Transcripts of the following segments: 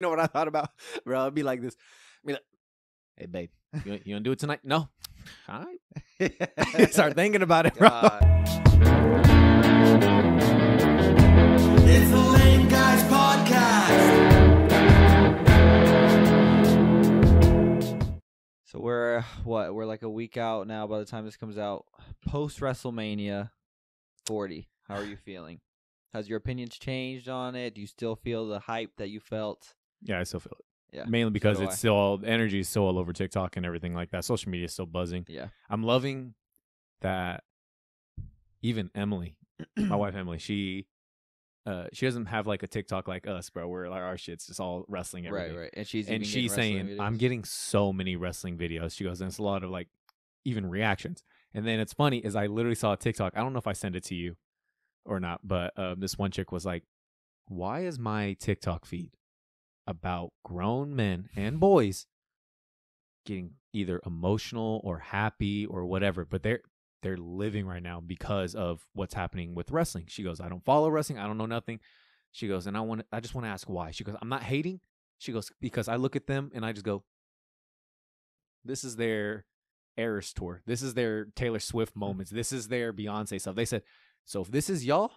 You know what I thought about, bro? I'd be like this. I'd be like, hey, babe, you gonna do it tonight? No. All right. Start thinking about it, bro. It's the Lame Guys Podcast. So we're like a week out now by the time this comes out. Post WrestleMania 40. How are you feeling? Has your opinions changed on it? Do you still feel the hype that you felt? Yeah, I still feel it. Yeah. Mainly because it's still, the energy is still all over TikTok and everything like that. Social media is still buzzing. Yeah. I'm loving that even Emily, my wife Emily, she doesn't have like a TikTok like us, bro, where like our shit's just all wrestling every day. Right. And she's saying, videos. I'm getting so many wrestling videos. She goes, and it's a lot of like even reactions. And then it's funny is I literally saw a TikTok. I don't know if I sent it to you or not, but this one chick was like, why is my TikTok feed about grown men and boys getting either emotional or happy or whatever, but they're living right now because of what's happening with wrestling. She goes, I don't follow wrestling. I don't know nothing. She goes, and I just want to ask why. She goes, I'm not hating. She goes, because I look at them and I just go, this is their Eras tour. This is their Taylor Swift moments. This is their Beyonce stuff. They said, so if this is y'all,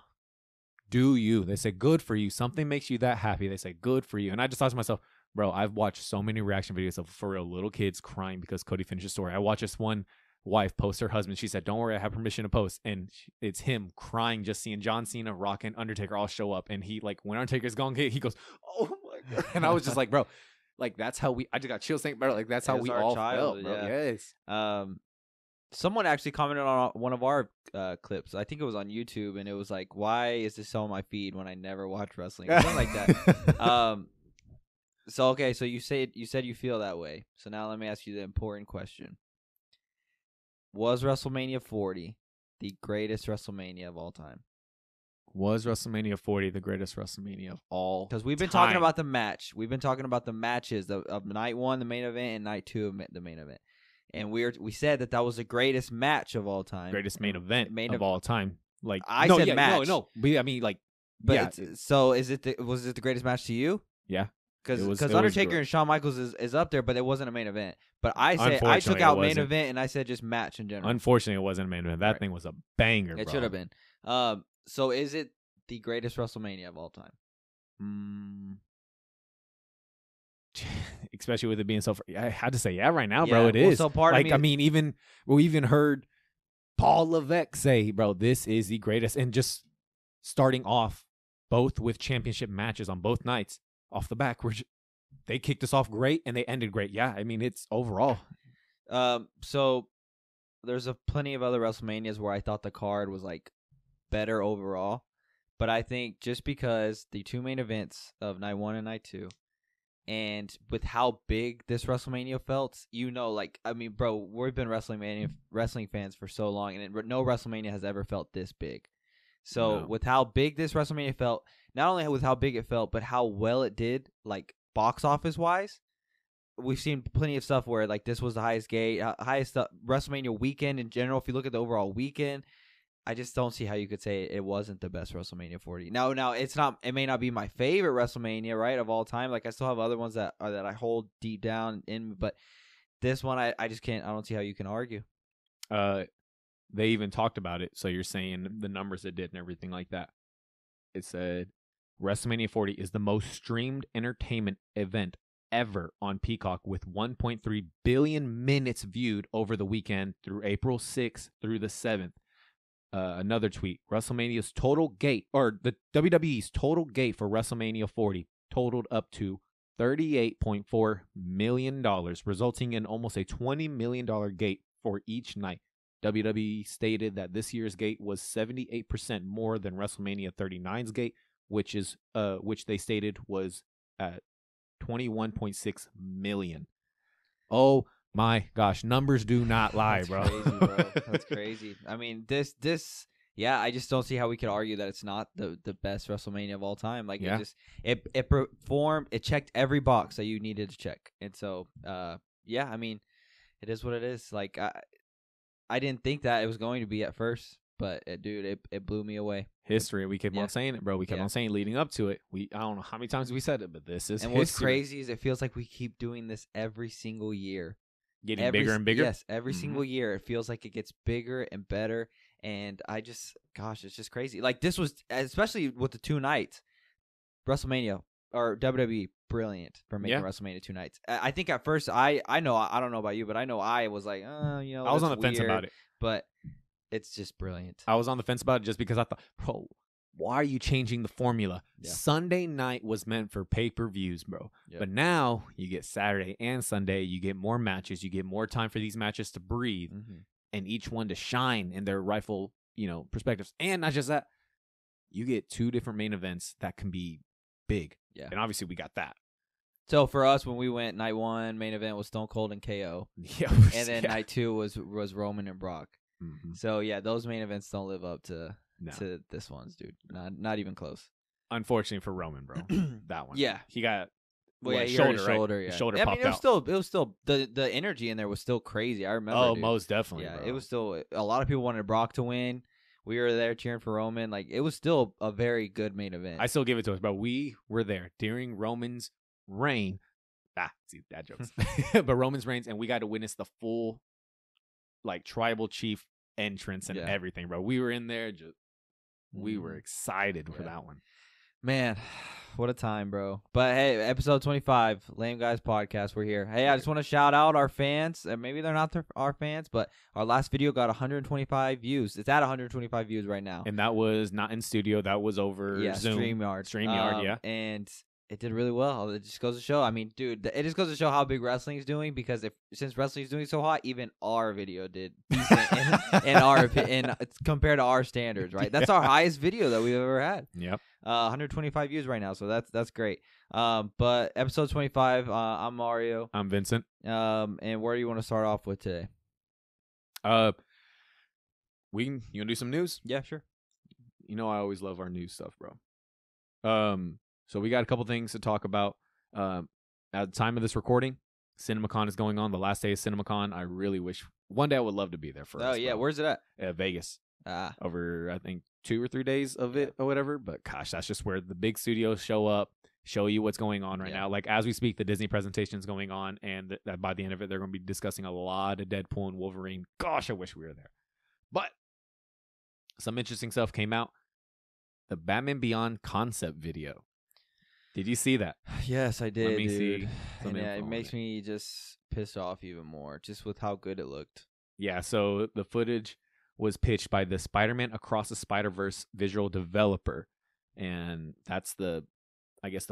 do you. They say, good for you. Something makes you that happy. They say, good for you. And I just thought to myself, bro, I've watched so many reaction videos of, for real, little kids crying because Cody finished his story. I watched this one wife post her husband. She said, don't worry, I have permission to post. And it's him crying, just seeing John Cena, Rock, and Undertaker all show up. And he, like, when Undertaker's gone, he goes, oh my God. And I was just like, bro, like, that's how I just got chills thinking about it. Like, that's how we all felt, bro. Yeah. Yes. Someone actually commented on one of our clips. I think it was on YouTube, and it was like, why is this on my feed when I never watch wrestling? Something like that. So you said you feel that way. So now let me ask you the important question. Was WrestleMania 40 the greatest WrestleMania of all time? Was WrestleMania 40 the greatest WrestleMania of all time? Because we've been talking about the match. We've been talking about the matches of night one, the main event, and night two, the main event. And we said that was the greatest match of all time. Greatest main event of all time. Like match. No. I mean, like, but yeah. So was it the greatest match to you? Yeah. Because Undertaker and Shawn Michaels is up there, but it wasn't a main event. But I took out main event and I said just match in general. Unfortunately, it wasn't a main event. That thing was a banger, It should have been. So is it the greatest WrestleMania of all time? Especially with it being so, I had to say, yeah, right now, bro, it is. So part of me, I mean, we even heard Paul Levesque say, bro, this is the greatest. And just starting off both with championship matches on both nights off the back, they kicked us off great and they ended great. Yeah, I mean, it's overall. So there's plenty of other WrestleManias where I thought the card was like better overall. But I think just because the two main events of night one and night two, and with how big this WrestleMania felt, like, I mean, bro, we've been wrestling fans for so long, and no WrestleMania has ever felt this big. So with how big this WrestleMania felt, not only with how big it felt, but how well it did, like, box office wise, we've seen plenty of stuff where, like, this was the highest WrestleMania weekend in general. If you look at the overall weekend, I just don't see how you could say it wasn't the best WrestleMania 40. Now it's not. It may not be my favorite WrestleMania, right, of all time. Like, I still have other ones that I hold deep down in, but this one I just can't. I don't see how you can argue. They even talked about it. So you're saying the numbers it did and everything like that. It said WrestleMania 40 is the most streamed entertainment event ever on Peacock, with 1.3 billion minutes viewed over the weekend through April 6th through the 7th. Another tweet, WrestleMania's total gate, or the WWE's total gate for WrestleMania 40 totaled up to $38.4 million, resulting in almost a $20 million gate for each night. WWE stated that this year's gate was 78% more than WrestleMania 39's gate, which they stated was at $21.6 million. Oh my gosh, numbers do not lie, bro. That's crazy, bro. That's crazy. I mean, yeah, I just don't see how we could argue that it's not the best WrestleMania of all time. Like, it performed, it checked every box that you needed to check. And so, yeah, I mean, it is what it is. Like, I didn't think that it was going to be at first, but dude, it blew me away. history. We kept Yeah. on saying it, bro. We kept Yeah. on saying leading up to it. I don't know how many times we said it, but this is And history. what's crazy is it feels like we keep doing this every single year. Getting bigger and bigger. Yes, every Mhm. single year it feels like it gets bigger and better. And gosh, it's just crazy. Like this was, especially with the 2 nights, WrestleMania or WWE, brilliant for making Yeah. WrestleMania 2 nights. I think at first I don't know about you, but I know I was like, I was on the fence about it. But it's just brilliant. I was on the fence about it just because I thought, bro, why are you changing the formula? Yeah. Sunday night was meant for pay-per-views, bro. Yep. But now you get Saturday and Sunday. You get more matches. You get more time for these matches to breathe and each one to shine in their rightful, perspectives. And not just that, you get 2 different main events that can be big. Yeah. And obviously we got that. So for us, when we went night 1, main event was Stone Cold and KO. Yeah. And then night 2 was Roman and Brock. Mhm. So yeah, those main events don't live up to No. this one's, dude. Not even close. Unfortunately for Roman, bro. That one. Yeah. He got Well, yeah, what, he hurt his right? shoulder. His Yeah, shoulder I mean, popped it was still the energy in there was still crazy. I remember. Oh, dude. most definitely. Yeah, bro. it was still a lot of people wanted Brock to win. We were there cheering for Roman. Like it was still a very good main event. I still give it to us, bro. We were there during Roman's reign. See, dad jokes. But Roman's reigns, and we got to witness the full, tribal chief entrance and everything, bro. We were in there, we were excited for that one. Man, what a time, bro. But hey, episode 25, Lame Guys Podcast, we're here. Hey, I just want to shout out our fans. Maybe they're not our fans, but our last video got 125 views. It's at 125 views right now. And that was not in studio. That was over Zoom. StreamYard, yeah. And it did really well. It just goes to show. I mean, dude, it just goes to show how big wrestling is doing, because since wrestling is doing so hot, even our video did decent in our opinion, compared to our standards, right? That's our highest video that we've ever had. Yep. 125 views right now, so that's great. But episode 25, I'm Mario. I'm Vincent. And where do you want to start off with today? You want to do some news? Yeah, sure. I always love our news stuff, bro. So we got a couple things to talk about. At the time of this recording, CinemaCon is going on. The last day of CinemaCon. I really wish one day I would love to be there for us. Oh yeah, bro. where's it at? Vegas. Ah, Over I think 2 or 3 days of it or whatever. But gosh, that's just where the big studios show up, show you what's going on right now. Like as we speak, the Disney presentation is going on, and by the end of it, they're going to be discussing a lot of Deadpool and Wolverine. Gosh, I wish we were there. But some interesting stuff came out. The Batman Beyond concept video. Did you see that? yes, I did. Let me dude. see. And it makes me just pissed off even more, just with how good it looked. Yeah, so the footage was pitched by the Spider-Man Across the Spider-Verse visual developer, and that's the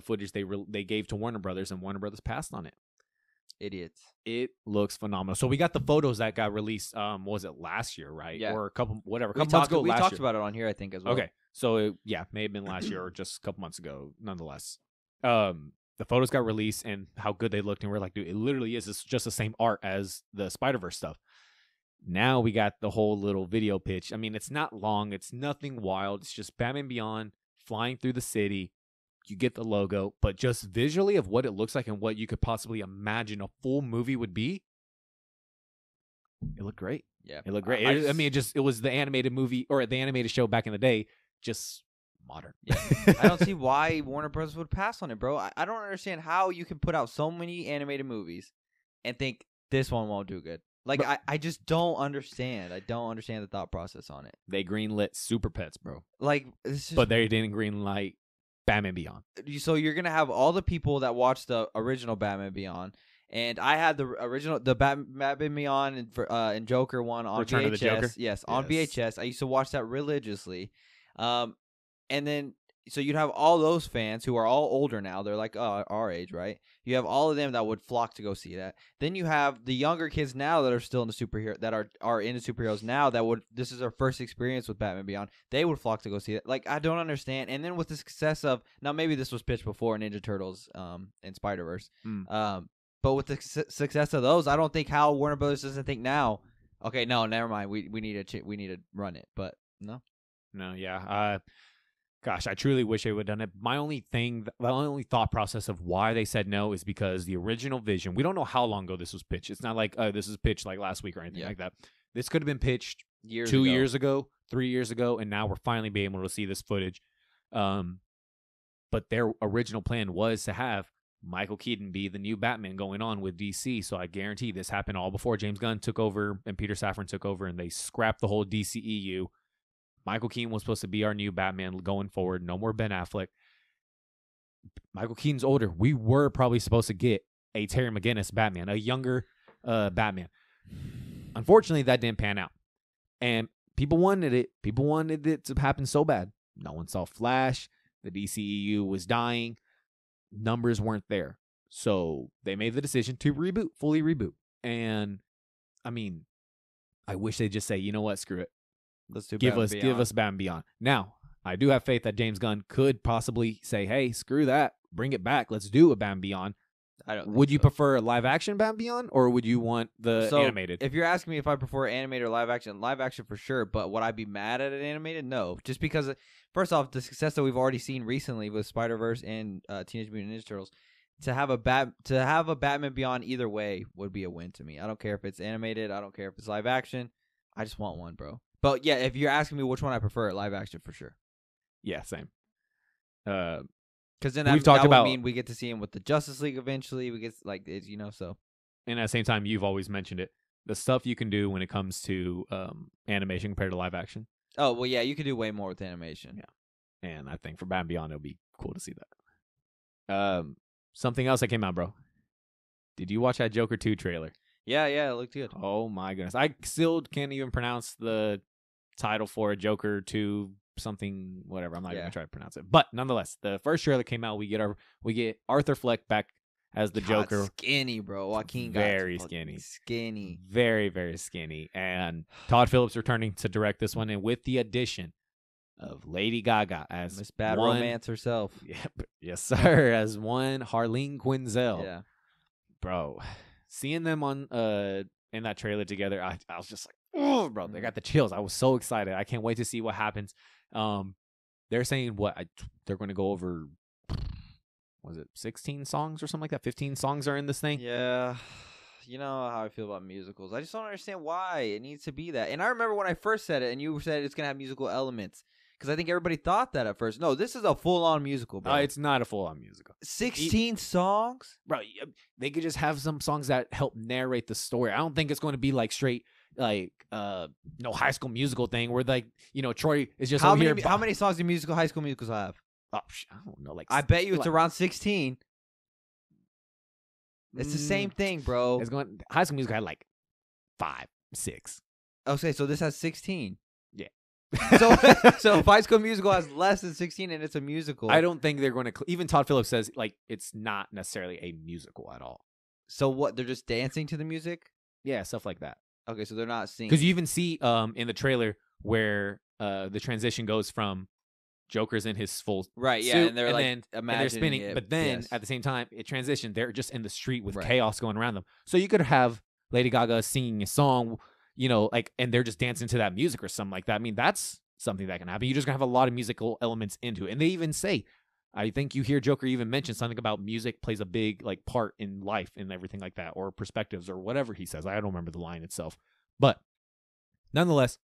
footage they gave to Warner Brothers, and Warner Brothers passed on it. Idiots. It looks phenomenal. So we got the photos that got released. What was it, last year, right? Yeah. Or a couple We months ago. we last talked year. about it on here, I think, as well. Okay, so it, may have been last year or just a couple months ago. Nonetheless, the photos got released and how good they looked, and we're like, dude, it literally is. It's just the same art as the Spider-Verse stuff. Now we got the whole little video pitch. I mean, it's not long. It's nothing wild. It's just Batman Beyond flying through the city. You get the logo, but just visually of what it looks like and what you could possibly imagine a full movie would be. It looked great. Yeah, it looked great. It was the animated movie or the animated show back in the day, just modern. Yeah. I don't see why Warner Bros. Would pass on it, bro. I don't understand how you can put out so many animated movies and think this one won't do good. Like, I just don't understand. I don't understand the thought process on it. They greenlit Super Pets, bro. Like, it's just, but they didn't greenlight Batman Beyond. So you're gonna have all the people that watched the original Batman Beyond, and I had the Batman Beyond and Joker one on Return VHS. of the Joker? Yes, on VHS. I used to watch that religiously, and then so you'd have all those fans who are all older now. They're like our age, right? You have all of them that would flock to go see that. Then you have the younger kids now that are still into superhero that are into superheroes now this is their first experience with Batman Beyond. They would flock to go see it. Like, I don't understand. And then with the success of now, maybe this was pitched before Ninja Turtles and Spider-Verse. But with the success of those, I don't think how Warner Brothers doesn't think now. Okay, no, never mind. We need to run it, but no, yeah. Gosh, I truly wish they would have done it. My only thought process of why they said no is because the original vision, we don't know how long ago this was pitched. It's not like this was pitched like last week or anything like that. This could have been pitched 2 years ago, 3 years ago, and now we're finally being able to see this footage. But their original plan was to have Michael Keaton be the new Batman going on with DC. So I guarantee this happened all before James Gunn took over and Peter Safran took over, and they scrapped the whole DCEU. Michael Keaton was supposed to be our new Batman going forward. No more Ben Affleck. Michael Keaton's older. We were probably supposed to get a Terry McGinnis Batman, a younger Batman. Unfortunately, that didn't pan out. And people wanted it. People wanted it to happen so bad. No one saw Flash. The DCEU was dying. Numbers weren't there. So they made the decision to reboot, fully reboot. And, I mean, I wish they'd just say, you know what, screw it. Let's do give us Batman Beyond. Now, I do have faith that James Gunn could possibly say, hey, screw that. Bring it back. Let's do a Batman Beyond. Would you prefer a live action Batman Beyond, or would you want the animated? If you're asking me if I prefer animated or live action for sure. But would I be mad at it animated? No, just because first off, the success that we've already seen recently with Spider-Verse and Teenage Mutant Ninja Turtles, to have a Batman Beyond either way would be a win to me. I don't care if it's animated. I don't care if it's live action. I just want one, bro. But yeah, if you're asking me which one I prefer, live action for sure. Yeah, same. Because then that would mean we get to see him with the Justice League eventually. We get so. And at the same time, you've always mentioned it. The stuff you can do when it comes to animation compared to live action. Oh, well, yeah, you could do way more with animation. Yeah. And I think for Batman Beyond, it'll be cool to see that. Something else that came out, bro. Did you watch that Joker 2 trailer? Yeah, it looked good. Oh, my goodness. I still can't even pronounce the title for Joker 2 something, whatever. I'm not even going to try to pronounce it. But nonetheless, the first trailer came out. We get Arthur Fleck back as the Joker. Skinny, bro. Joaquin got very skinny. Skinny. Very, very skinny. And Todd Phillips returning to direct this one, and with the addition of Lady Gaga as Miss Bad Romance herself. Yes, sir. As one Harleen Quinzel. Yeah. Bro, seeing them on in that trailer together, I was just like, oh, bro, they got the chills. I was so excited. I can't wait to see what happens. They're saying they're going to go over, was it 16 songs or something like that? 15 songs are in this thing. Yeah. You know how I feel about musicals. I just don't understand why it needs to be that. And I remember when I first said it, and you said it's going to have musical elements. Because I think everybody thought that at first. No, this is a full-on musical, bro. It's not a full-on musical. 16 songs? Bro, they could just have some songs that help narrate the story. I don't think it's going to be like straight, like, High School Musical thing where, like, Troy is just over here. How many songs do High School Musicals have? Oh, I don't know. Like, I bet you it's around 16. It's the same thing, bro. High School Musical had like 5, 6. Okay, so this has 16. Yeah. So if High School Musical has less than 16 and it's a musical, I don't think they're going to. Even Todd Phillips says like it's not necessarily a musical at all. So what? They're just dancing to the music? Yeah, stuff like that. Okay, so they're not singing. Because you even see in the trailer where the transition goes from Joker's in his full suit, and they're and they're spinning, it, but then at the same time it transitioned. They're just in the street with chaos going around them. So you could have Lady Gaga singing a song, and they're just dancing to that music or something like that. I mean, that's something that can happen. You're just gonna have a lot of musical elements into it, and they even say, I think you hear Joker even mention something about music plays a big part in life and everything like that, or perspectives or whatever he says. I don't remember the line itself, but nonetheless,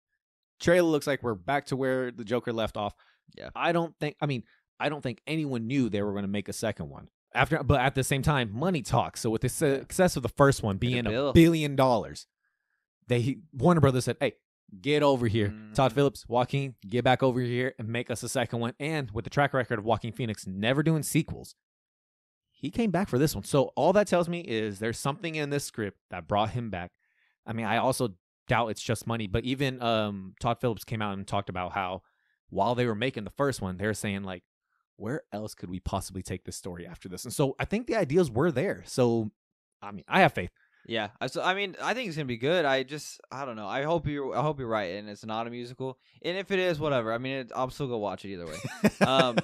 trailer looks like we're back to where the Joker left off. Yeah, I don't think anyone knew they were going to make a second one but at the same time, money talks. So with the success of the first one being $1 billion, Warner Brothers said, "Hey, get over here, Todd Phillips, Joaquin, get back over here and make us a second one." And with the track record of Joaquin Phoenix never doing sequels, he came back for this one. So all that tells me is there's something in this script that brought him back. I mean, I also doubt it's just money, but even Todd Phillips came out and talked about how while they were making the first one, they were saying like, where else could we possibly take this story after this? And so I think the ideas were there. So, I mean, I have faith. Yeah. So, I mean, I think it's going to be good. I don't know. I hope you're right. And it's not a musical. And if it is, whatever. I mean, I'll still go watch it either way.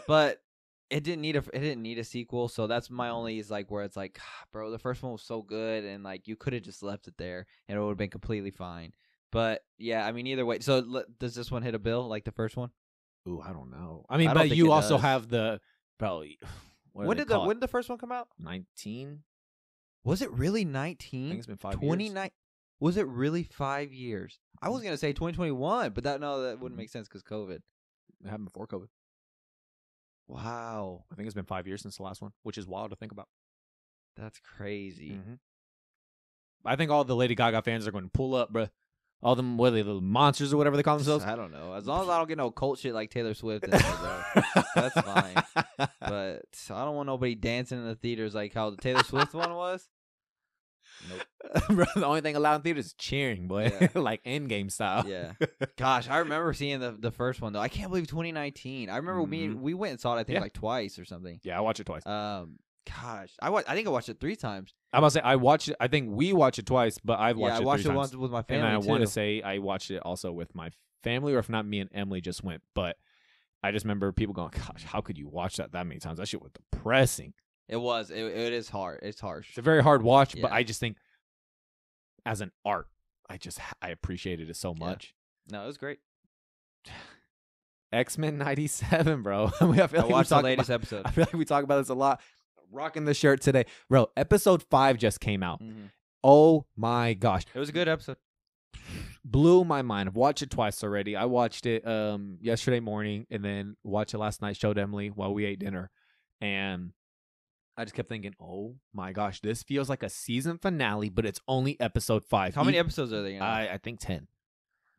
But it didn't need a sequel. So that's my only is like where it's like, bro, the first one was so good. And like, you could have just left it there and it would have been completely fine. But yeah, I mean, either way. So does this one hit a bill like the first one? Ooh, I don't know. I mean, but you also have the probably. When did the first one come out? 19. Was it really 19? I think it's been 5 years. 29. Was it really 5 years? I was gonna say 2021, but that wouldn't make sense because COVID. It happened before COVID. Wow, I think it's been 5 years since the last one, which is wild to think about. that's crazy. Mm-hmm. I think all the Lady Gaga fans are going to pull up, bro. All them, what are they, the monsters or whatever they call themselves? I don't know. As long as I don't get no cult shit like Taylor Swift, in there, bro, that's fine. But I don't want nobody dancing in the theaters like how the Taylor Swift one was. Nope. Bro, the only thing allowed in theaters is cheering, boy. Yeah. Like Endgame style. Yeah. Gosh, I remember seeing the first one though. I can't believe 2019. I remember we went and saw it. I think like twice or something. Yeah, I watched it twice. Gosh, I think I watched it 3 times. I'm about to say I watched it. I think we watched it twice, but I've watched it. I watched 3 it times. once with my family. And I too. want to say I watched it also with my family, or if not, me and Emily just went. But I just remember people going, "Gosh, how could you watch that many times? That shit was depressing." It was. It is hard. It's harsh. It's a very hard watch, Yeah. but I just think as an art, I appreciated it so much. No, it was great. X-Men 97, bro. I feel like I watched the talk latest about, episode. I feel like we talk about this a lot. Rocking the shirt today. Bro, episode 5 just came out. Mm-hmm. Oh my gosh. It was a good episode. Blew my mind. I've watched it twice already. I watched it yesterday morning and then watched it last night, showed Emily while we ate dinner. And I just kept thinking, oh my gosh, this feels like a season finale, but it's only episode 5. How many episodes are they in? I think 10.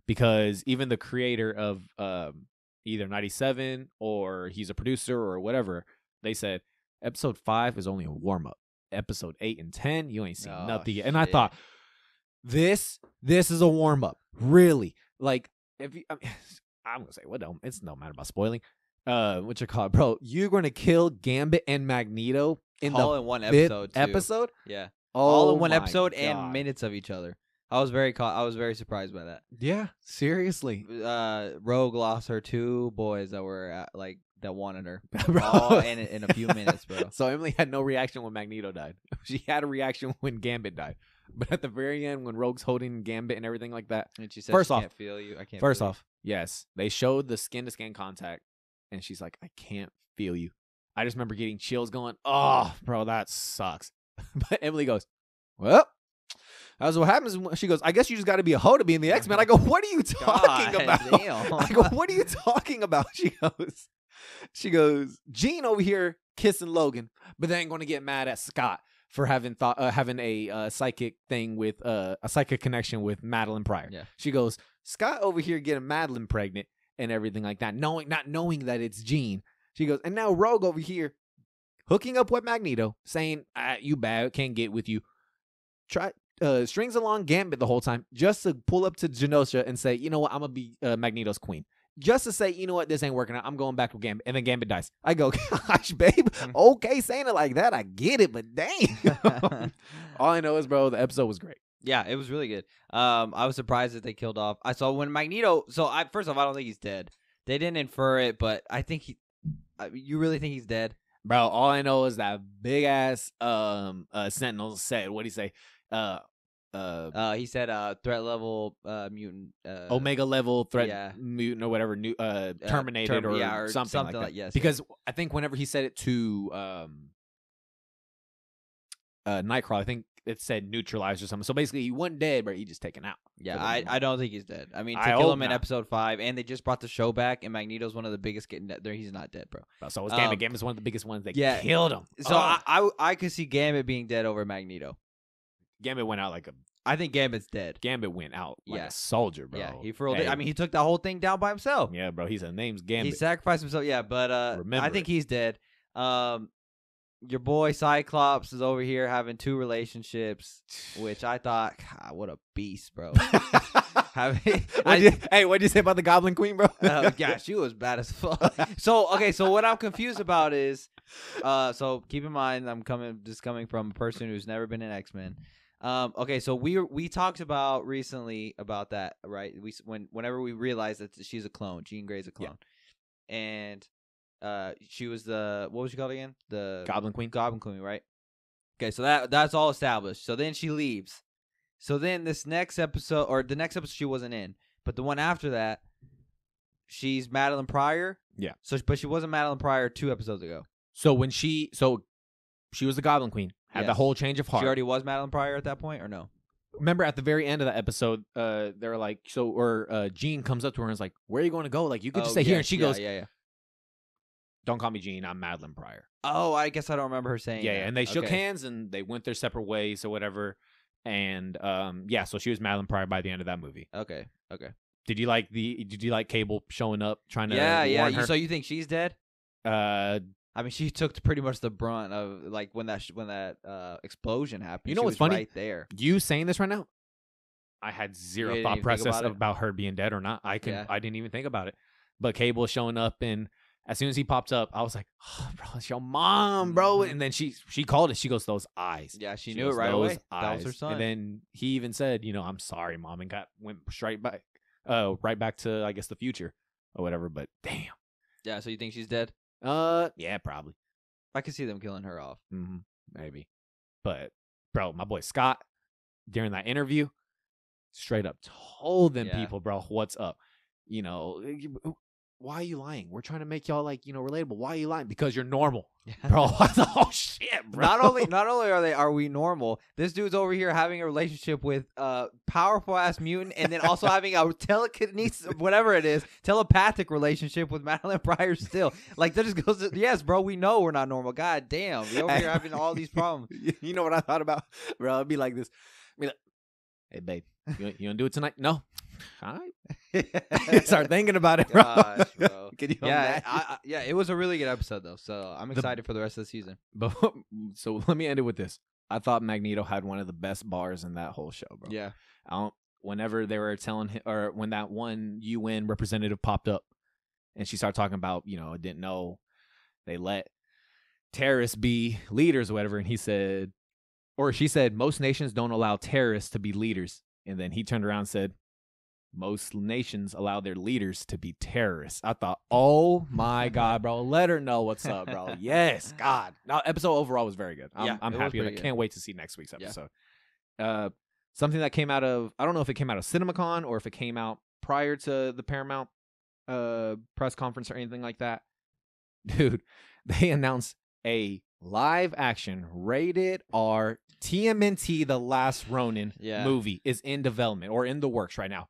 Because even the creator of either 97 or he's a producer or whatever, they said episode 5 is only a warm-up. Episode 8 and 10, you ain't seen nothing yet. And I thought, this is a warm-up. Really. Like, if you, I'm going to say, it's no matter about spoiling. What you call it, bro? You're going to kill Gambit and Magneto in all the in one 5th episode. Too. episode? Yeah. Oh, all in one my episode God. and minutes of each other. I was very surprised by that. Yeah, seriously. Rogue lost her 2 boys that were that wanted her. Bro. All in a few minutes, bro. So Emily had no reaction when Magneto died. She had a reaction when Gambit died. But at the very end, when Rogue's holding Gambit and everything like that, And she said, First she off- can't feel you. I can't. first feel off, yes, they showed the skin-to-skin contact, and she's like, I can't feel you. I just remember getting chills going, oh, bro, that sucks. But Emily goes, well, that's what happens. She goes, I guess you just got to be a hoe to be in the X-Men. I go, what are you talking God about? damn. I go, what are you talking about? She goes, Jean over here kissing Logan, but then going to get mad at Scott for having a psychic thing with a psychic connection with Madeline Pryor. Yeah. She goes, Scott over here getting Madeline pregnant and everything like that, not knowing that it's Jean. She goes, and now Rogue over here hooking up with Magneto, saying, you bad, can't get with you. Strings along Gambit the whole time just to pull up to Genosha and say, you know what, I'm going to be Magneto's queen. Just to say, you know what, this ain't working out. I'm going back with Gambit. And then Gambit dies. I go, gosh, babe, okay, saying it like that, I get it, but dang. All I know is, bro, the episode was great. Yeah, it was really good. I was surprised that they killed off. I saw when Magneto. First off, I don't think he's dead. They didn't infer it, but I think he. You really think he's dead? Bro, all I know is that big ass Sentinel said, what'd he say? He said threat level mutant. Omega level threat yeah. mutant or whatever, terminated or something like that. Yes, because I think whenever he said it to Nightcrawler, I think it said neutralized or something. So basically, he wasn't dead, but he just taken out. Yeah, I don't think he's dead. I mean, to I kill hope him in not. episode 5, and they just brought the show back, and Magneto's one of the biggest getting there. He's not dead, bro. So was Gambit. Gambit's one of the biggest ones that Yeah. killed him. So Oh. I could see Gambit being dead over Magneto. Gambit went out like a I think Gambit's dead. Gambit went out like Yeah. a soldier, bro. Yeah, he furled Hey. it. I mean, he took that whole thing down by himself. Yeah, bro. He's name's Gambit. He sacrificed himself. Yeah, but Remember I think it. he's dead. Your boy Cyclops is over here having 2 relationships, which I thought, God, what a beast, bro. What'd you say about the Goblin Queen, bro? Yeah, she was bad as fuck. So what I'm confused about is, so keep in mind, I'm coming from a person who's never been in X-Men. Okay, so we talked about recently about that, right? Whenever we realized that she's a clone, Jean Grey's a clone, and she was what was she called again? The Goblin Queen. Goblin Queen, right? Okay, so that's all established. So then she leaves. So then the next episode she wasn't in, but the one after that, she's Madeline Pryor. Yeah. But she wasn't Madeline Pryor 2 episodes ago. So when she was the Goblin Queen, had the Yes. whole change of heart. She already was Madeline Pryor at that point, or no? remember at the very end of that episode, they're like, Jean comes up to her and is like, "Where are you going to go? Like, you could just stay here." And she goes, yeah. "Don't call me Jean. I'm Madeline Pryor." Oh, I guess I don't remember her saying Yeah, that. and they shook Okay. hands and they went their separate ways or whatever. And so she was Madeline Pryor by the end of that movie. Okay. Did you like Cable showing up trying to Yeah. warn her? So you think she's dead? Uh, I mean, she took pretty much the brunt of like when that explosion happened. You know she what's was funny? Right there. You saying this right now, I had zero You didn't thought even think process about it? about her being dead or not. I Yeah. didn't even think about it. But Cable showing up, and as soon as he popped up, I was like, "Oh, bro, it's your mom, bro." Mhm. And then she called it. She goes, "Those eyes." Yeah, she She knew goes, it right "Those away. That was her eyes." son. And then he even said, "I'm sorry, mom," and went straight back, right back to I guess the future or whatever. But damn, Yeah, so you think she's dead? yeah, probably, I could see them killing her off. maybe. But bro, my boy Scott during that interview straight up told them people, bro, what's up. Why are you lying? We're trying to make y'all relatable. Why are you lying? Because you're normal, bro. Oh shit, bro. Not only are we normal, this dude's over here having a relationship with powerful ass mutant, and then also having a telekinesis, whatever it is, telepathic relationship with Madeline Pryor. Still, like that just goes. Yes, bro, we know we're not normal. God damn, we over here having all these problems. You know what I thought about, bro? It'd be like this. I'd be like, "Hey, babe, you gonna do it tonight?" No. All right. Start thinking about it, bro. Gosh, bro. Can you Yeah, imagine? it was a really good episode though. So I'm excited for the rest of the season. But so let me end it with this. I thought Magneto had one of the best bars in that whole show, bro. Yeah. Whenever they were telling him, or when that one UN representative popped up, and she started talking about, didn't know they let terrorists be leaders or whatever, and he said, or she said, most nations don't allow terrorists to be leaders, and then he turned around and said, most nations allow their leaders to be terrorists. I thought, oh my God, bro. Let her know what's up, bro. Yes, God. Now, episode overall was very good. I'm it was happy with pretty it. good. Can't wait to see next week's episode. Something that came out of, I don't know if it came out of CinemaCon or if it came out prior to the Paramount press conference or anything like that. Dude, they announced a live action rated R TMNT The Last Ronin movie is in development or in the works right now.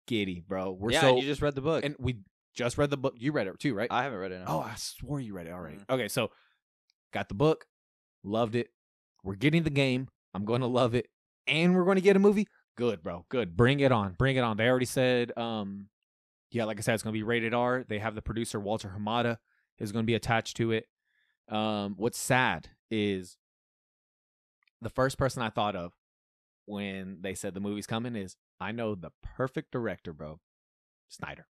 Giddy, bro. And you just read the book. And we just read the book. You read it too, right? I haven't read it. No. Oh, I swore you read it already. Okay, so got the book, loved it. We're getting the game. I'm going to love it, and we're going to get a movie. Good, bro. Good. Bring it on. Bring it on. They already said, like I said, it's going to be rated R. They have the producer Walter Hamada is going to be attached to it. What's sad is the first person I thought of when they said the movie's coming is, I know the perfect director, bro. Snyder.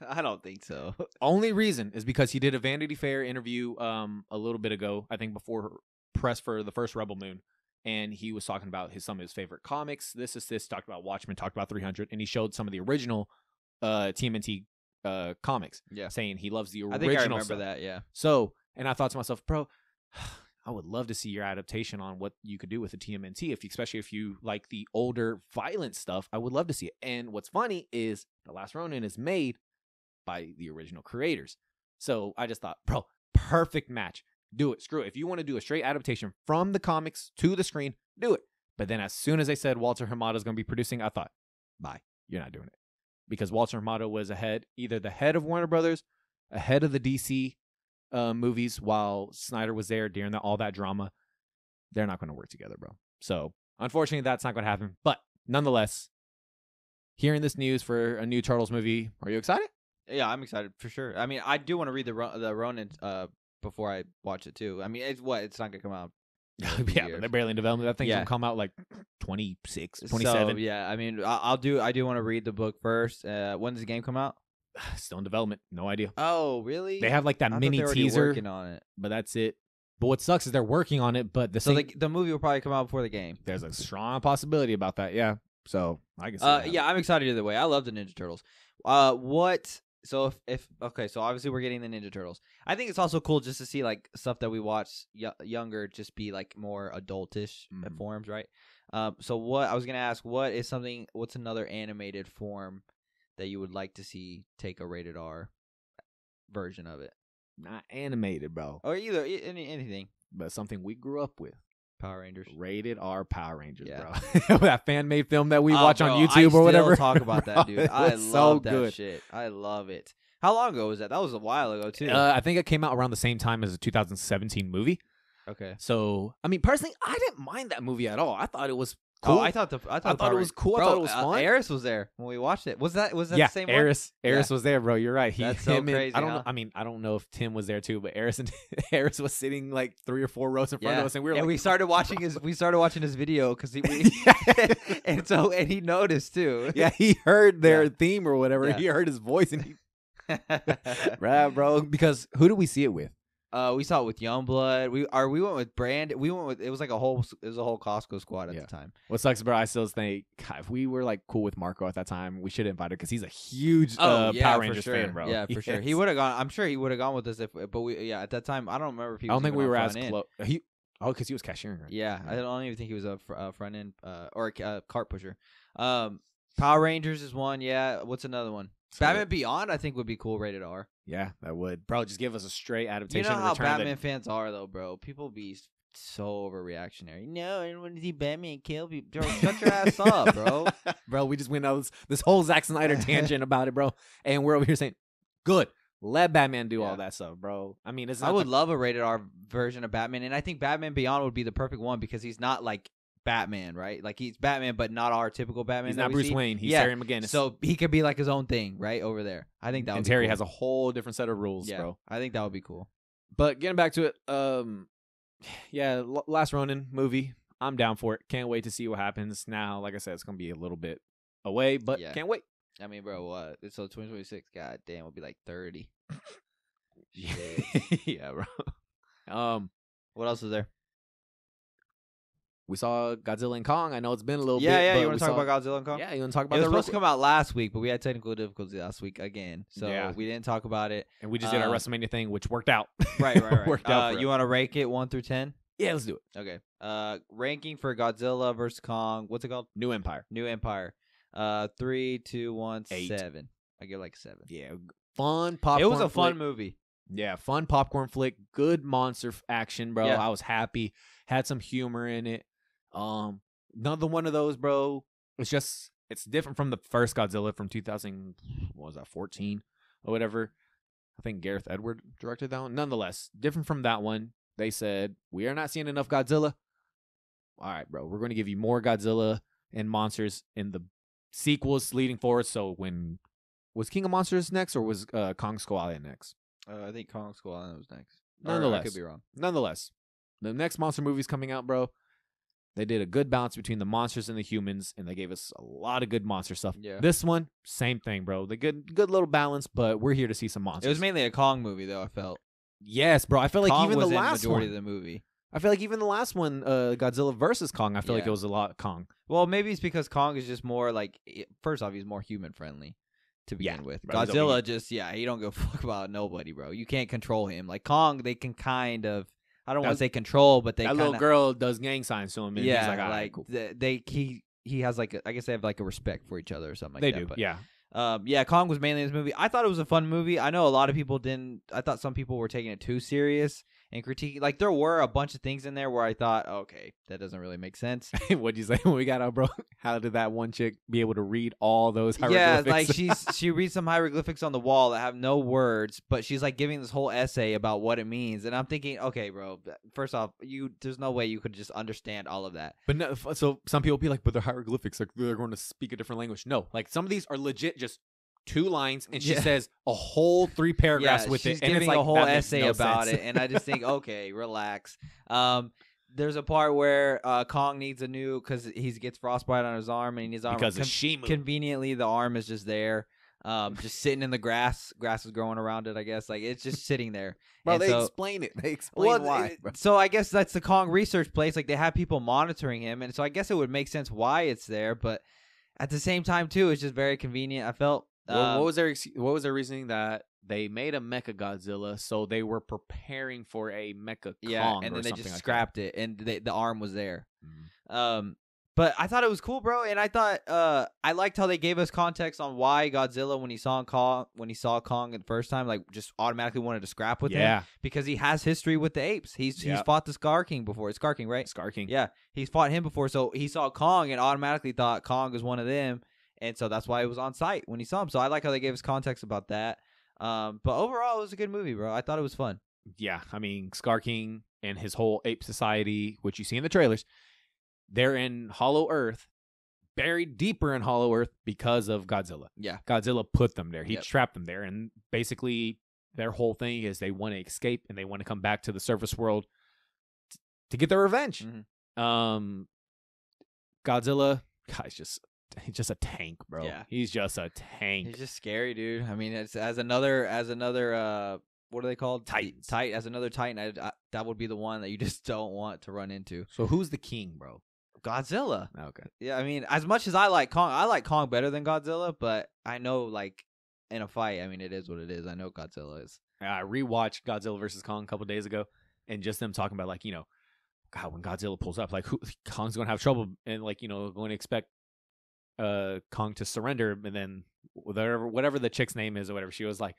I don't think so. Only reason is because he did a Vanity Fair interview a little bit ago, I think before press for the first Rebel Moon, and he was talking about some of his favorite comics. This, talked about Watchmen, talked about 300, and he showed some of the original TMNT comics. Yeah. Saying he loves the original I think I remember stuff. that, yeah. So, and I thought to myself, bro, I would love to see your adaptation on what you could do with the TMNT, especially if you like the older violent stuff. I would love to see it. And what's funny is The Last Ronin is made by the original creators. So I just thought, bro, perfect match. Do it. Screw it. If you want to do a straight adaptation from the comics to the screen, do it. But then as soon as they said Walter Hamada is going to be producing, I thought, bye. You're not doing it. Because Walter Hamada was either the head of Warner Brothers, ahead of the DC movies, while Snyder was there during all that drama. They're not going to work together, bro. So unfortunately, that's not going to happen. But nonetheless, hearing this news for a new Turtles movie, are you excited? Yeah, I'm excited for sure. I mean, I do want to read the Ronin before I watch it too. I mean, it's not gonna come out. Yeah, they're barely in development. That thing's gonna come out like 26, 27. So, yeah, I mean, I do want to read the book first. When does the game come out? Still in development. No idea. Oh, really? They have like that mini teaser, working on it, but that's it. But what sucks is they're working on it, but the movie will probably come out before the game. There's a strong possibility about that. Yeah. So I can see that. Yeah, I'm excited either way. I love the Ninja Turtles. So if so obviously we're getting the Ninja Turtles. I think it's also cool just to see like stuff that we watched younger just be like more adultish forms, right? So what I was gonna ask, what's another animated form that you would like to see take a rated R version of it? Not animated, bro. Or anything. But something we grew up with. Power Rangers. Rated R Power Rangers, Yeah. bro. That fan made film that we watch bro, on YouTube or whatever. I still talk about that, dude. Bro, it I was love so that good. shit. I love it. How long ago was that? That was a while ago too. I think it came out around the same time as the 2017 movie. Okay. So, I mean, personally, I didn't mind that movie at all. I thought it was cool. Oh, I thought it was cool. Bro, I thought it was fun. Eris was there when we watched it. Was that Yeah, the same Eris one? was there, bro. You're right. That's so crazy, I don't huh? know. I mean, I don't know if Tim was there too, but Eris was sitting like 3 or 4 rows in front of us, and we were like, we started watching his video because he and he noticed too. yeah, he heard their theme or whatever. Yeah. He heard his voice, and he, right, bro. Because who did we see it with? We saw it with Youngblood. We went with Brand. We went with it was a whole Costco squad at the time. What sucks, bro? I still think God, if we were like cool with Marco at that time, we should have invited because he's a huge Power Rangers fan, bro. Yeah, for sure. He would have gone. I'm sure he would have gone with us but we at that time I don't remember if he. I don't think we were as close. because he was cashiering, right? Yeah, I don't even think he was a front end or a cart pusher. Power Rangers is one. Yeah, what's another one? Batman Beyond, I think would be cool. Rated R. Yeah, that would. Bro, just give us a straight adaptation. You know how Batman fans are, though, bro. People be so overreactionary. No, I don't want to see Batman kill people. Bro, shut your ass up, bro. Bro, we just went on this whole Zack Snyder tangent about it, bro. And we're over here saying, good. Let Batman do all that stuff, bro. I mean, I would love a rated R version of Batman. And I think Batman Beyond would be the perfect one because he's not like Batman, right? Like he's Batman, but not our typical Batman. He's not Bruce Wayne. He's Terry McGinnis. So he could be like his own thing, right over there. I think that. Would and be Terry cool. has a whole different set of rules, bro. I think that would be cool. But getting back to it, Last Ronin movie. I'm down for it. Can't wait to see what happens. Now, like I said, it's gonna be a little bit away, but can't wait. I mean, bro, what? So 2026. God damn, will be like 30. Yeah, bro. What else is there? We saw Godzilla and Kong. I know it's been a little bit. Yeah. You want to talk about Godzilla and Kong? Yeah, you want to talk about it was that supposed to come out last week, but we had technical difficulties last week again, so we didn't talk about it. And we just did our WrestleMania thing, which worked out. Right. Worked out. You want to rank it 1 through 10? Yeah, let's do it. Okay. Ranking for Godzilla versus Kong. What's it called? New Empire. 3, 2, 1, 8. 7. I give like 7. Yeah, fun popcorn. It was a fun flick. movie. Yeah, fun popcorn flick. Good monster action, bro. Yeah. I was happy. Had some humor in it. Another one of those, bro. It's different from the first Godzilla from 2014 or whatever. I think Gareth Edward directed that one. Nonetheless, different from that one. They said, we are not seeing enough Godzilla. All right, bro. We're going to give you more Godzilla and monsters in the sequels leading forward. So was King of Monsters next or was Kong Skull Island next? I think Kong Skull Island was next. Nonetheless. I could be wrong. Nonetheless, the next monster movie's coming out, bro. They did a good balance between the monsters and the humans, and they gave us a lot of good monster stuff. Yeah. This one, same thing, bro. The good little balance, but we're here to see some monsters. It was mainly a Kong movie, though, I felt. Yes, bro. I felt like Kong even was the last the majority one. of the movie. I feel like even the last one, Godzilla versus Kong, I feel like it was a lot Kong. Well, maybe it's because Kong is just more like, first off, he's more human friendly to begin with. Bro, Godzilla he don't give a fuck about nobody, bro. You can't control him. Like Kong, they can kind of, I don't want to say control, but that little girl does gang signs to him. And he's like, all right, cool. He has like, I guess they have like a respect for each other or something like they that. do, But, yeah. Kong was mainly in this movie. I thought it was a fun movie. I know a lot of people didn't. I thought some people were taking it too serious and critiquing. Like there were a bunch of things in there where I thought, okay, that doesn't really make sense. What'd you say when we got out, bro? How did that one chick be able to read all those hieroglyphics? Yeah, like she reads some hieroglyphics on the wall that have no words, but she's like giving this whole essay about what it means, and I'm thinking, okay, bro. First off, there's no way you could just understand all of that. But no, so some people be like, but they're hieroglyphics, like they're going to speak a different language. No, like some of these are legit just 2 lines, and she says a whole 3 paragraphs with she's it, and giving it's like a whole essay about sense. it, and I just think, okay, relax. There's a part where Kong needs a new because he gets frostbite on his arm, and his arm because of Shimu. Conveniently, the arm is just there, just sitting in the grass. Grass is growing around it, I guess. Like it's just sitting there. Bro, they explain it. They explain why. Bro. So I guess that's the Kong research place. Like they have people monitoring him, and so I guess it would make sense why it's there. But at the same time, too, it's just very convenient. I felt. What was their reasoning that they made a Mecha Godzilla, so they were preparing for a Mecha Kong? Yeah, and then they just scrapped it, and the arm was there. Mm-hmm. But I thought it was cool, bro, and I thought I liked how they gave us context on why Godzilla, when he saw Kong the first time, like just automatically wanted to scrap with him because he has history with the apes. He's fought the Scar King before. It's Scar King, right? Scar King. Yeah, he's fought him before, so he saw Kong and automatically thought Kong was one of them, and so that's why he was on site when he saw him. So I like how they gave us context about that. But overall, it was a good movie, bro. I thought it was fun. Yeah, I mean, Scar King and his whole ape society, which you see in the trailers. They're in Hollow Earth, buried deeper in Hollow Earth because of Godzilla. Yeah. Godzilla put them there. He trapped them there. And basically, their whole thing is they want to escape and they want to come back to the surface world to get their revenge. Mm-hmm. Godzilla, he's just a tank, bro. Yeah. He's just a tank. He's just scary, dude. I mean, it's as another what are they called? Titans. As another Titan, that would be the one that you just don't want to run into. So who's the king, bro? Godzilla. Okay. Yeah, I mean, as much as I like Kong better than Godzilla, but I know, like, in a fight, I mean, it is what it is. I know Godzilla is. I rewatched Godzilla versus Kong a couple days ago, and just them talking about, like, you know, God, when Godzilla pulls up, like, Kong's going to have trouble, and, like, you know, going to expect Kong to surrender, and then whatever the chick's name is or whatever, she was like,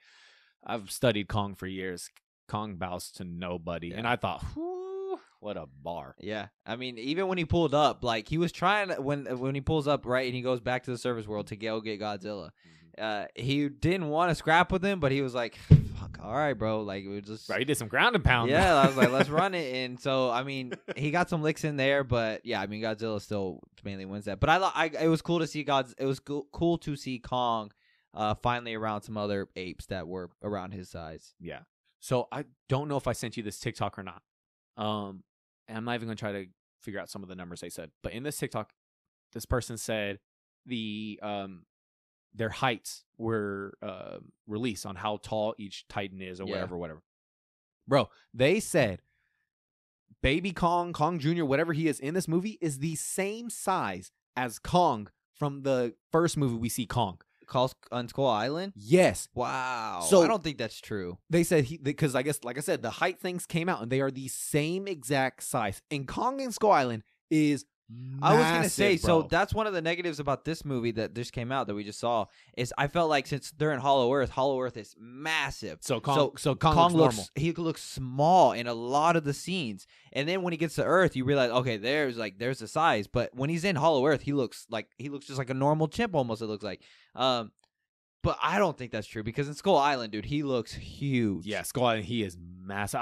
I've studied Kong for years. Kong bows to nobody. Yeah. And I thought, whew, what a bar. Yeah. I mean, even when he pulled up, like, he was trying to, when he pulls up, right, and he goes back to the surface world to go get Godzilla, he didn't want to scrap with him, but he was like, fuck, all right, bro. Like, we just. Right, he did some ground and pound. Yeah, I was like, let's run it. And so, I mean, he got some licks in there, but yeah, I mean, Godzilla still mainly wins that. But it was cool to see cool to see Kong finally around some other apes that were around his size. Yeah. So I don't know if I sent you this TikTok or not. And I'm not even going to try to figure out some of the numbers they said. But in this TikTok, this person said their heights were released on how tall each Titan is or whatever. Bro, they said baby Kong Jr., whatever he is in this movie, is the same size as Kong from the first movie we see Kong. On Skull Island? Yes. Wow. So I don't think that's true. They said because I guess, like I said, the height things came out and they are the same exact size. And Kong and Skull Island is massive, I was gonna say, bro. so that's one of the negatives about this movie that just came out that we just saw is I felt like since they're in Hollow Earth is massive. So Kong looks looks small in a lot of the scenes, and then when he gets to Earth, you realize okay, there's the size. But when he's in Hollow Earth, he looks just like a normal chimp almost. It looks like. But I don't think that's true because in Skull Island, dude, he looks huge. Yeah, Skull Island, he is massive.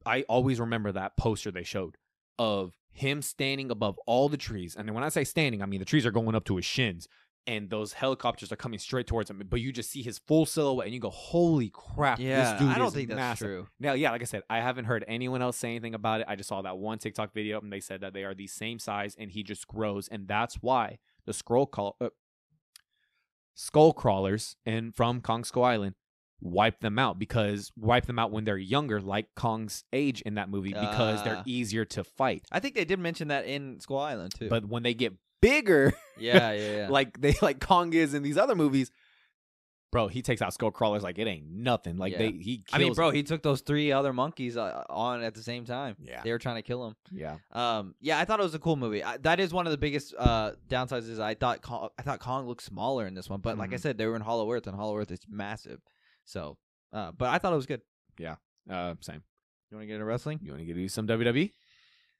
I always remember that poster they showed of him standing above all the trees. And when I say standing, I mean the trees are going up to his shins and those helicopters are coming straight towards him. But you just see his full silhouette and you go, holy crap, yeah, this dude I don't is think that's massive. true. Now, yeah, like I said, I haven't heard anyone else say anything about it. I just saw that one TikTok video and they said that they are the same size and he just grows. And that's why the skull crawlers and from Kong Skull Island wipe them out when they're younger, like Kong's age in that movie, because they're easier to fight. I think they did mention that in Skull Island too. But when they get bigger, yeah. like Kong is in these other movies, bro, he takes out skull crawlers like it ain't nothing. Like he kills them. He took those 3 other monkeys on at the same time. Yeah, they were trying to kill him. Yeah. I thought it was a cool movie. That is one of the biggest downsides. Is I thought Kong looked smaller in this one, but like I said, they were in Hollow Earth, and Hollow Earth is massive. So, but I thought it was good. Yeah. Same. You want to get into wrestling? You want to get into some WWE?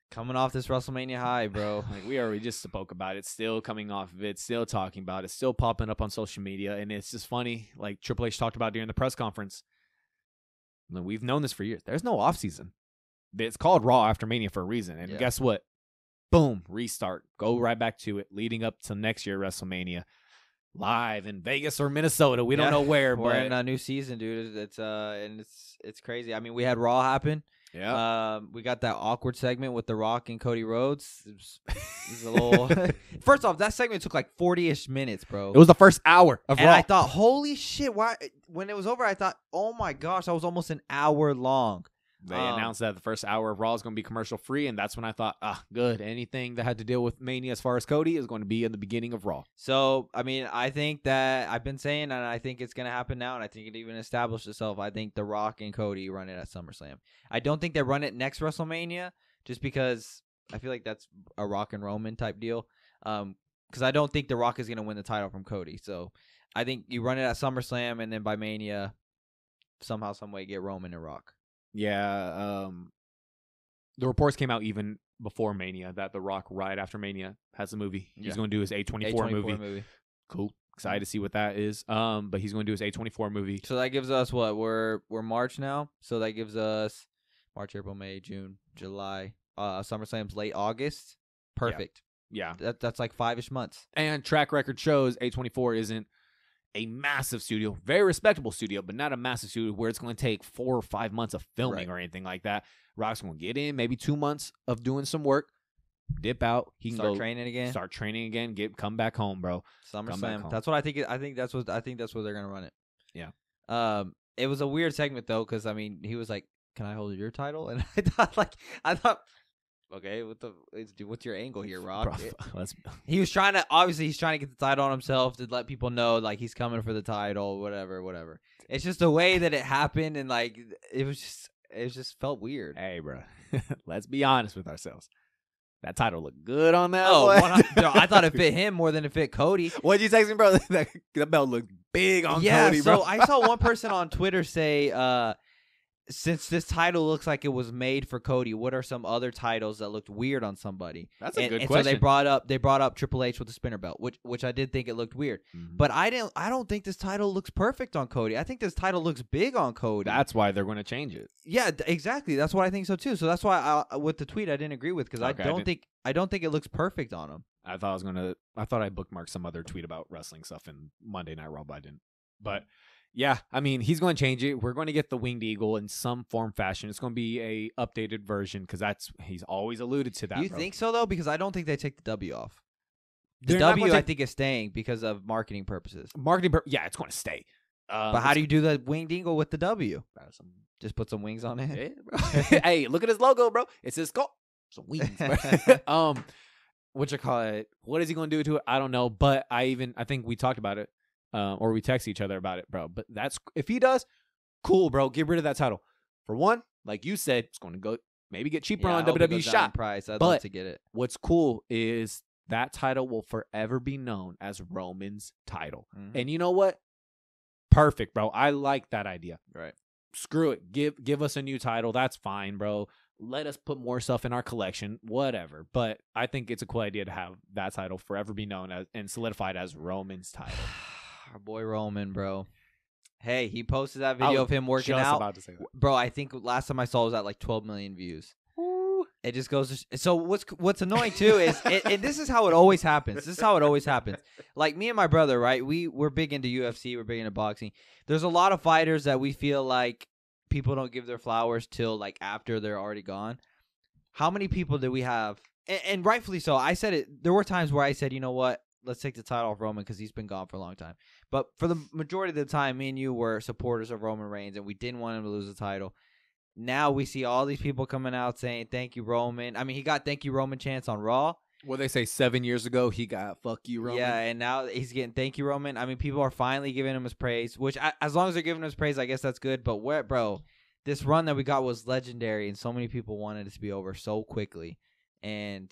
Coming off this WrestleMania high, bro. Like we already just spoke about it. Still coming off of it. Still talking about it. Still popping up on social media. And it's just funny. Like Triple H talked about during the press conference. We've known this for years. There's no offseason. It's called Raw after Mania for a reason. And guess what? Boom. Restart. Go right back to it. Leading up to next year WrestleMania. Live in Vegas or Minnesota. We don't know where. We're but in a new season, dude. It's crazy. I mean, we had Raw happen. Yeah. We got that awkward segment with The Rock and Cody Rhodes. It was a little. First off, that segment took like 40-ish minutes, bro. It was the first hour of Raw. And I thought, holy shit! Why? When it was over, I thought, oh my gosh, that was almost an hour long. They announced that the first hour of Raw is going to be commercial free, and that's when I thought, good. Anything that had to deal with Mania as far as Cody is going to be in the beginning of Raw. So, I mean, I think that I've been saying, and I think it's going to happen now, and I think it even established itself. I think The Rock and Cody run it at SummerSlam. I don't think they run it next WrestleMania, just because I feel like that's a Rock and Roman type deal. Because I don't think The Rock is going to win the title from Cody. So I think you run it at SummerSlam, and then by Mania, somehow, some way, get Roman and Rock. Yeah. The reports came out even before Mania that The Rock, right after Mania, has a movie. He's going to do his A24 movie. Cool. Excited to see what that is. But he's going to do his A24 movie. So that gives us what? We're March now. So that gives us March, April, May, June, July. SummerSlam's late August. Perfect. Yeah. That's like 5-ish months. And track record shows A24 isn't a massive studio, very respectable studio, but not a massive studio where it's going to take 4 or 5 months of filming or anything like that. Rock's going to get in, maybe 2 months of doing some work, dip out. He can start training again. Come back home, bro. SummerSlam. That's what I think. I think that's what they're going to run it. Yeah. It was a weird segment though, because I mean, he was like, "Can I hold your title?" And I thought. Okay, what's your angle here, Rock? He's trying to get the title on himself to let people know like he's coming for the title, whatever. It's just the way that it happened, and like it just felt weird. Hey, bro, let's be honest with ourselves. That title looked good on that. I thought it fit him more than it fit Cody. What'd you text me, bro? That belt looked big on Cody, bro. So I saw one person on Twitter say, since this title looks like it was made for Cody, what are some other titles that looked weird on somebody? That's a good question. So they brought up Triple H with the spinner belt, which I did think it looked weird. Mm-hmm. But I don't think this title looks perfect on Cody. I think this title looks big on Cody. That's why they're going to change it. Yeah, exactly. That's why I think so too. So that's why with the tweet I didn't agree with, because I don't think it looks perfect on him. I thought I bookmarked some other tweet about wrestling stuff in Monday Night Raw, but I didn't. But yeah, I mean, he's going to change it. We're going to get the Winged Eagle in some form, fashion. It's going to be a updated version because he's always alluded to that. You think so though? Because I don't think they take the W off. The W I think is staying because of marketing purposes. Yeah, it's going to stay. But how do you do the Winged Eagle with the W? Just put some wings on it. Yeah, bro. Hey, look at his logo, bro. It's his skull. Some wings, bro. What you call it? What is he going to do to it? I don't know. But I think we talked about it. Or we text each other about it, bro. But if he does, cool, bro. Get rid of that title. For one, like you said, it's going to go maybe get cheaper on WWE Shop. Price. I'd love to get it. What's cool is that title will forever be known as Roman's title. Mm-hmm. And you know what? Perfect, bro. I like that idea. Right. Screw it. Give us a new title. That's fine, bro. Let us put more stuff in our collection, whatever. But I think it's a cool idea to have that title forever be known as and solidified as Roman's title. Our boy Roman, bro. Hey, he posted that video of him working out. About to say that. Bro, I think last time I saw it was at like 12 million views. Ooh. It just goes to so what's annoying too is and this is how it always happens. Like me and my brother, right? We're big into UFC, we're big into boxing. There's a lot of fighters that we feel like people don't give their flowers till like after they're already gone. How many people do we have? And rightfully so. I said it. There were times where I said, you know what? Let's take the title off Roman because he's been gone for a long time. But for the majority of the time, me and you were supporters of Roman Reigns, and we didn't want him to lose the title. Now we see all these people coming out saying, thank you, Roman. I mean, he got thank you, Roman chants on Raw. Well, they say 7 years ago he got fuck you, Roman. Yeah, and now he's getting thank you, Roman. I mean, people are finally giving him his praise, which as long as they're giving him his praise, I guess that's good. But bro, this run that we got was legendary, and so many people wanted it to be over so quickly. And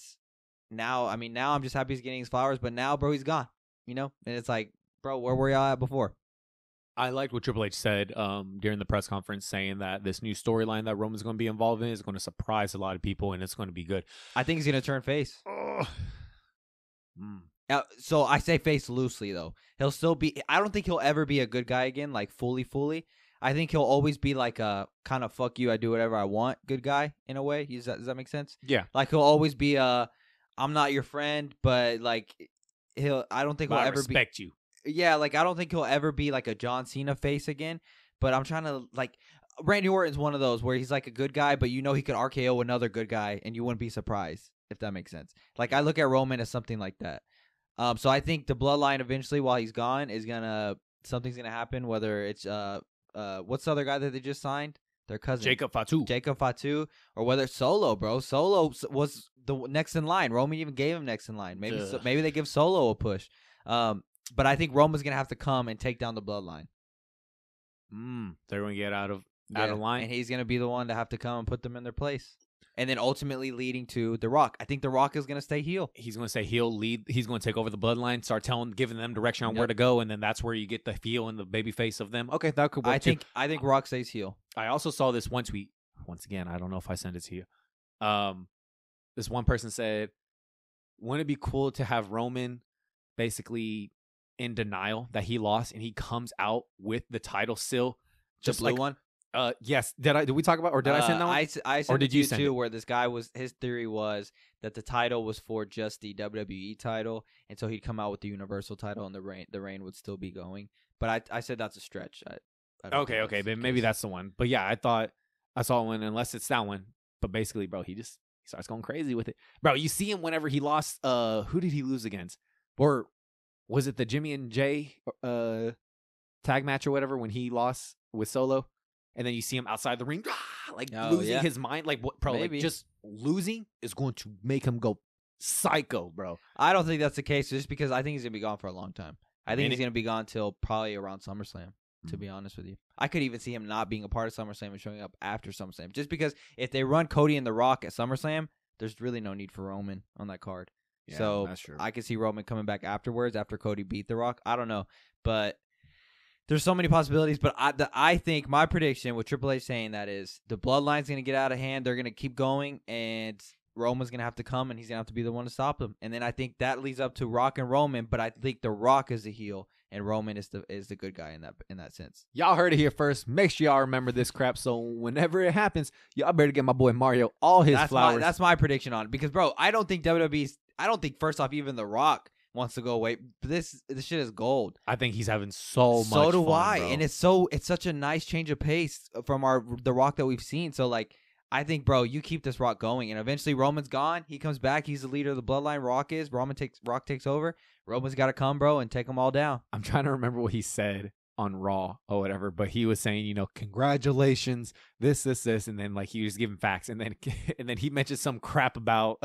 now I'm just happy he's getting his flowers, but now, bro, he's gone. You know? And it's like, bro, where were y'all at before? I liked what Triple H said during the press conference, saying that this new storyline that Roman's going to be involved in is going to surprise a lot of people, and it's going to be good. I think he's going to turn face. So I say face loosely, though. He'll still be – I don't think he'll ever be a good guy again, like fully. I think he'll always be like a kind of fuck you, I do whatever I want good guy in a way. Does that make sense? Yeah. Like he'll always be a I'm not your friend, but like I don't think he'll ever respect you. Yeah, like I don't think he'll ever be like a John Cena face again. But I'm trying to like Randy Orton's one of those where he's like a good guy, but you know he could RKO another good guy, and you wouldn't be surprised if that makes sense. Like I look at Roman as something like that. So I think the bloodline eventually, while he's gone, something's gonna happen. Whether it's what's the other guy that they just signed? Their cousin Jacob Fatu, or whether it's Solo, bro. Solo was the next in line. Roman even gave him next in line. Maybe they give Solo a push. But I think Roman's gonna have to come and take down the bloodline. They're gonna get out of line, and he's gonna be the one to have to come and put them in their place. and then ultimately leading to The Rock. I think The Rock is going to stay heel. He's going to say he'll lead. He's going to take over the bloodline, start giving them direction on Yep. where to go, and then that's where you get the heel and the baby face of them. Okay, that could work too. I think Rock stays heel. I also saw this one tweet. Once again, I don't know if I sent it to you. This one person said, wouldn't it be cool to have Roman basically in denial that he lost and he comes out with the title still? Just blue one? Yes. Did we talk about, or did I send that one? I sent Or it did to you you send too, it? where this guy his theory was that the title was for just the WWE title, and so he'd come out with the Universal title, and the reign would still be going. But I said that's a stretch. I don't think Okay, that's then the maybe case. that's the one. But yeah, I thought I saw one, unless it's that one. But basically, bro, he starts going crazy with it. Bro, you see him whenever he lost, who did he lose against? Or was it the Jimmy and Jay tag match or whatever when he lost with Solo? And then you see him outside the ring, losing his mind. Like, what, bro, Maybe. like just losing is going to make him go psycho, bro. I don't think that's the case, just because I think he's gonna be gone for a long time. I think And he's gonna be gone till probably around SummerSlam. To Mhm. be honest with you, I could even see him not being a part of SummerSlam and showing up after SummerSlam, just because if they run Cody and The Rock at SummerSlam, there's really no need for Roman on that card. Yeah, So that's true. I could see Roman coming back afterwards after Cody beat The Rock. I don't know, but there's so many possibilities. But I think my prediction with Triple H saying that is the Bloodline's gonna get out of hand. They're gonna keep going, and Roman's gonna have to come, and he's gonna have to be the one to stop them. And then I think that leads up to Rock and Roman. But I think The Rock is the heel, and Roman is the good guy in that sense. Y'all heard it here first. Make sure y'all remember this crap. So whenever it happens, y'all better get my boy Mario all his flowers. That's my prediction on it, because bro, I don't think WWE's. I don't think first off even The Rock wants to go away. This shit is gold. I think he's having so much fun. So do I, bro. and it's such a nice change of pace from The Rock that we've seen. So like, I think, bro, you keep this Rock going, and eventually Roman's gone. He comes back. He's the leader of the Bloodline. Rock takes over. Roman's got to come, bro, and take them all down. I'm trying to remember what he said on Raw or whatever, but he was saying, congratulations, this, and then like he was giving facts, and then he mentioned some crap about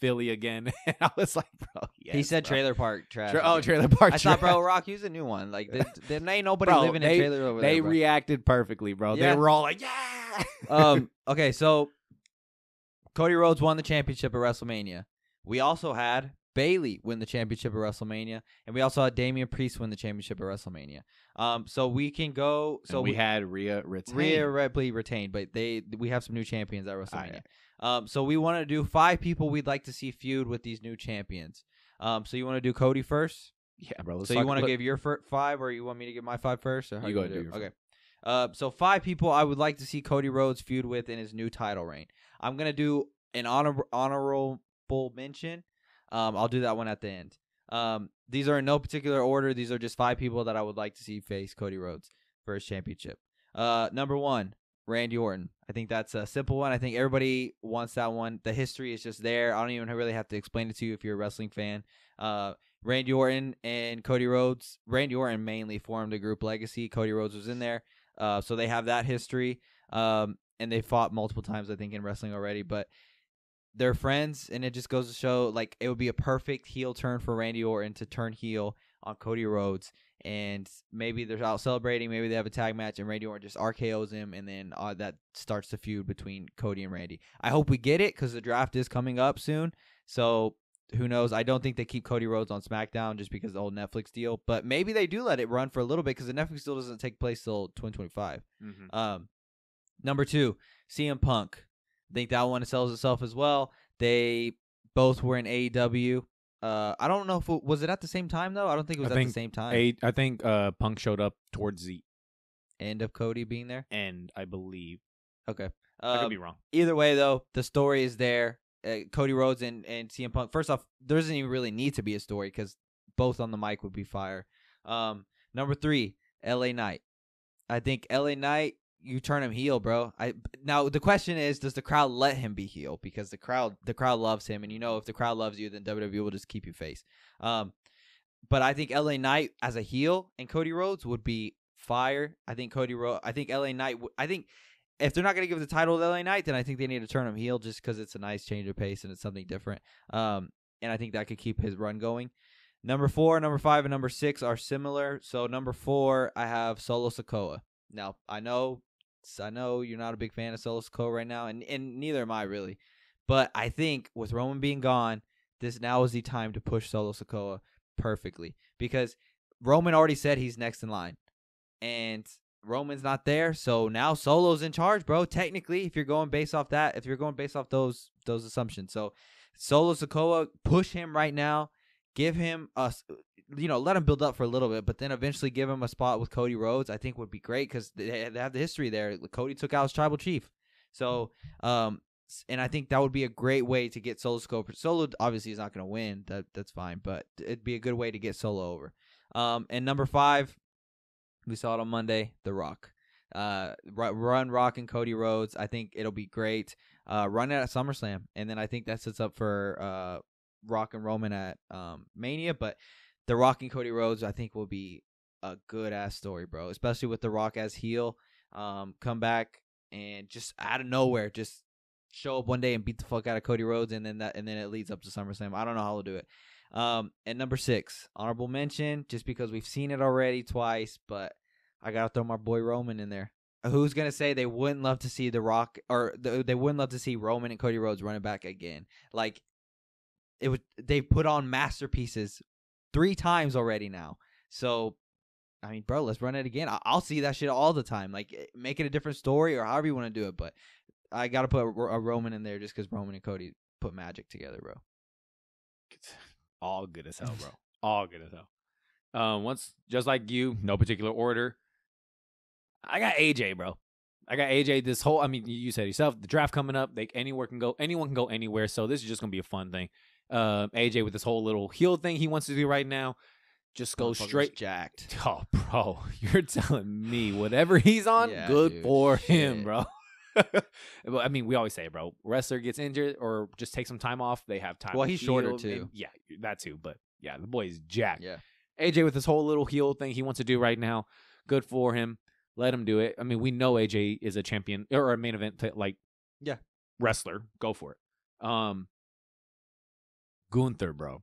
Philly again, and I was like, bro, yes, He said bro. trailer park trash. Trailer park. I thought, bro, Rock, use a new one. Like, there ain't nobody Bro, living in trailer over there. They bro. reacted perfectly, bro. Yeah. They were all like, yeah. Okay, so Cody Rhodes won the championship at WrestleMania. We also had Bayley win the championship at WrestleMania, and we also had Damian Priest win the championship at WrestleMania. So we can go. So And we had Rhea retain. Rhea Ripley retained, but we have some new champions at WrestleMania. So we want to do 5 people we'd like to see feud with these new champions. So you want to do Cody first? Yeah, bro. So you want to give your 5, or you want me to give my 5 first? Or how You you go wanna do it? your Okay. So 5 people I would like to see Cody Rhodes feud with in his new title reign. I'm gonna do an honorable mention. I'll do that one at the end. These are in no particular order. These are just 5 people that I would like to see face Cody Rhodes for his championship. Number 1, Randy Orton. I think that's a simple one. I think everybody wants that one. The history is just there. I don't even really have to explain it to you if you're a wrestling fan. Randy Orton and Cody Rhodes. Randy Orton mainly formed a group Legacy. Cody Rhodes was in there. So they have that history. And they fought multiple times, I think, in wrestling already. But they're friends, and it just goes to show, like, it would be a perfect heel turn for Randy Orton to turn heel on Cody Rhodes. And maybe they're out celebrating. Maybe they have a tag match, and Randy Orton just RKOs him, and then that starts the feud between Cody and Randy. I hope we get it, because the draft is coming up soon. So who knows? I don't think they keep Cody Rhodes on SmackDown just because of the old Netflix deal. But maybe they do let it run for a little bit, because the Netflix deal doesn't take place till 2025. Mm-hmm. Number 2, CM Punk. I think that one sells itself as well. They both were in AEW. I don't know if was it at the same time though. I don't think it was at the same time. I think Punk showed up towards the End of Cody being there. end, I believe. Okay, I could be wrong. Either way though, the story is there. Cody Rhodes and CM Punk. First off, there doesn't even really need to be a story, because both on the mic would be fire. Number 3, LA Knight. I think LA Knight, you turn him heel, bro. Now the question is, does the crowd let him be heel? Because the crowd loves him, and if the crowd loves you, then WWE will just keep you face. But I think LA Knight as a heel and Cody Rhodes would be fire. I think LA Knight. I think if they're not gonna give the title to LA Knight, then I think they need to turn him heel, just because it's a nice change of pace and it's something different. And I think that could keep his run going. Number 4, number 5, and number 6 are similar. So number 4, I have Solo Sikoa. Now I know I know you're not a big fan of Solo Sikoa right now, and neither am I really. But I think with Roman being gone, this now is the time to push Solo Sikoa perfectly because Roman already said he's next in line, and Roman's not there, so now Solo's in charge, bro. Technically, if you're going based off that, if you're going based off those assumptions, so Solo Sikoa, push him right now, give him let him build up for a little bit, but then eventually give him a spot with Cody Rhodes. I think would be great because they have the history there. Cody took out his tribal chief, so and I think that would be a great way to get Solo Sikoa. Solo obviously is not going to win. That's fine, but it'd be a good way to get Solo over. And number 5, we saw it on Monday, The Rock. Run Rock and Cody Rhodes. I think it'll be great. Run it at SummerSlam, and then I think that sets up for Rock and Roman at Mania. But The Rock and Cody Rhodes, I think, will be a good ass story, bro. Especially with The Rock as heel, come back and just out of nowhere, just show up one day and beat the fuck out of Cody Rhodes, and then it leads up to SummerSlam. I don't know how we'll do it. And number 6, honorable mention, just because we've seen it already twice, but I gotta throw my boy Roman in there. Who's gonna say they wouldn't love to see The Rock or they wouldn't love to see Roman and Cody Rhodes running back again? Like they put on masterpieces 3 times already now. So I mean, bro, let's run it again. I'll see that shit all the time. Like, make it a different story or however you want to do it. But I got to put a Roman in there just because Roman and Cody put magic together, bro. All good as hell, bro. All good as hell. Once, just like you, no particular order. I got AJ, bro. I got AJ. This whole, I mean, you said yourself, the draft coming up. Anyone can go anywhere. So this is just gonna be a fun thing. AJ with this whole little heel thing he wants to do right now. Just go straight jacked. Oh, bro, you're telling me whatever he's on, Yeah, good dude, for shit. him, bro. I mean, we always say, bro, wrestler gets injured or just take some time off. They have time. Well, to he's shorter, heal, too. and yeah, that too. But yeah, the boy's jacked. Yeah. AJ with this whole little heel thing he wants to do right now, good for him. Let him do it. I mean, we know AJ is a champion or a main event wrestler. Go for it. Gunther, bro.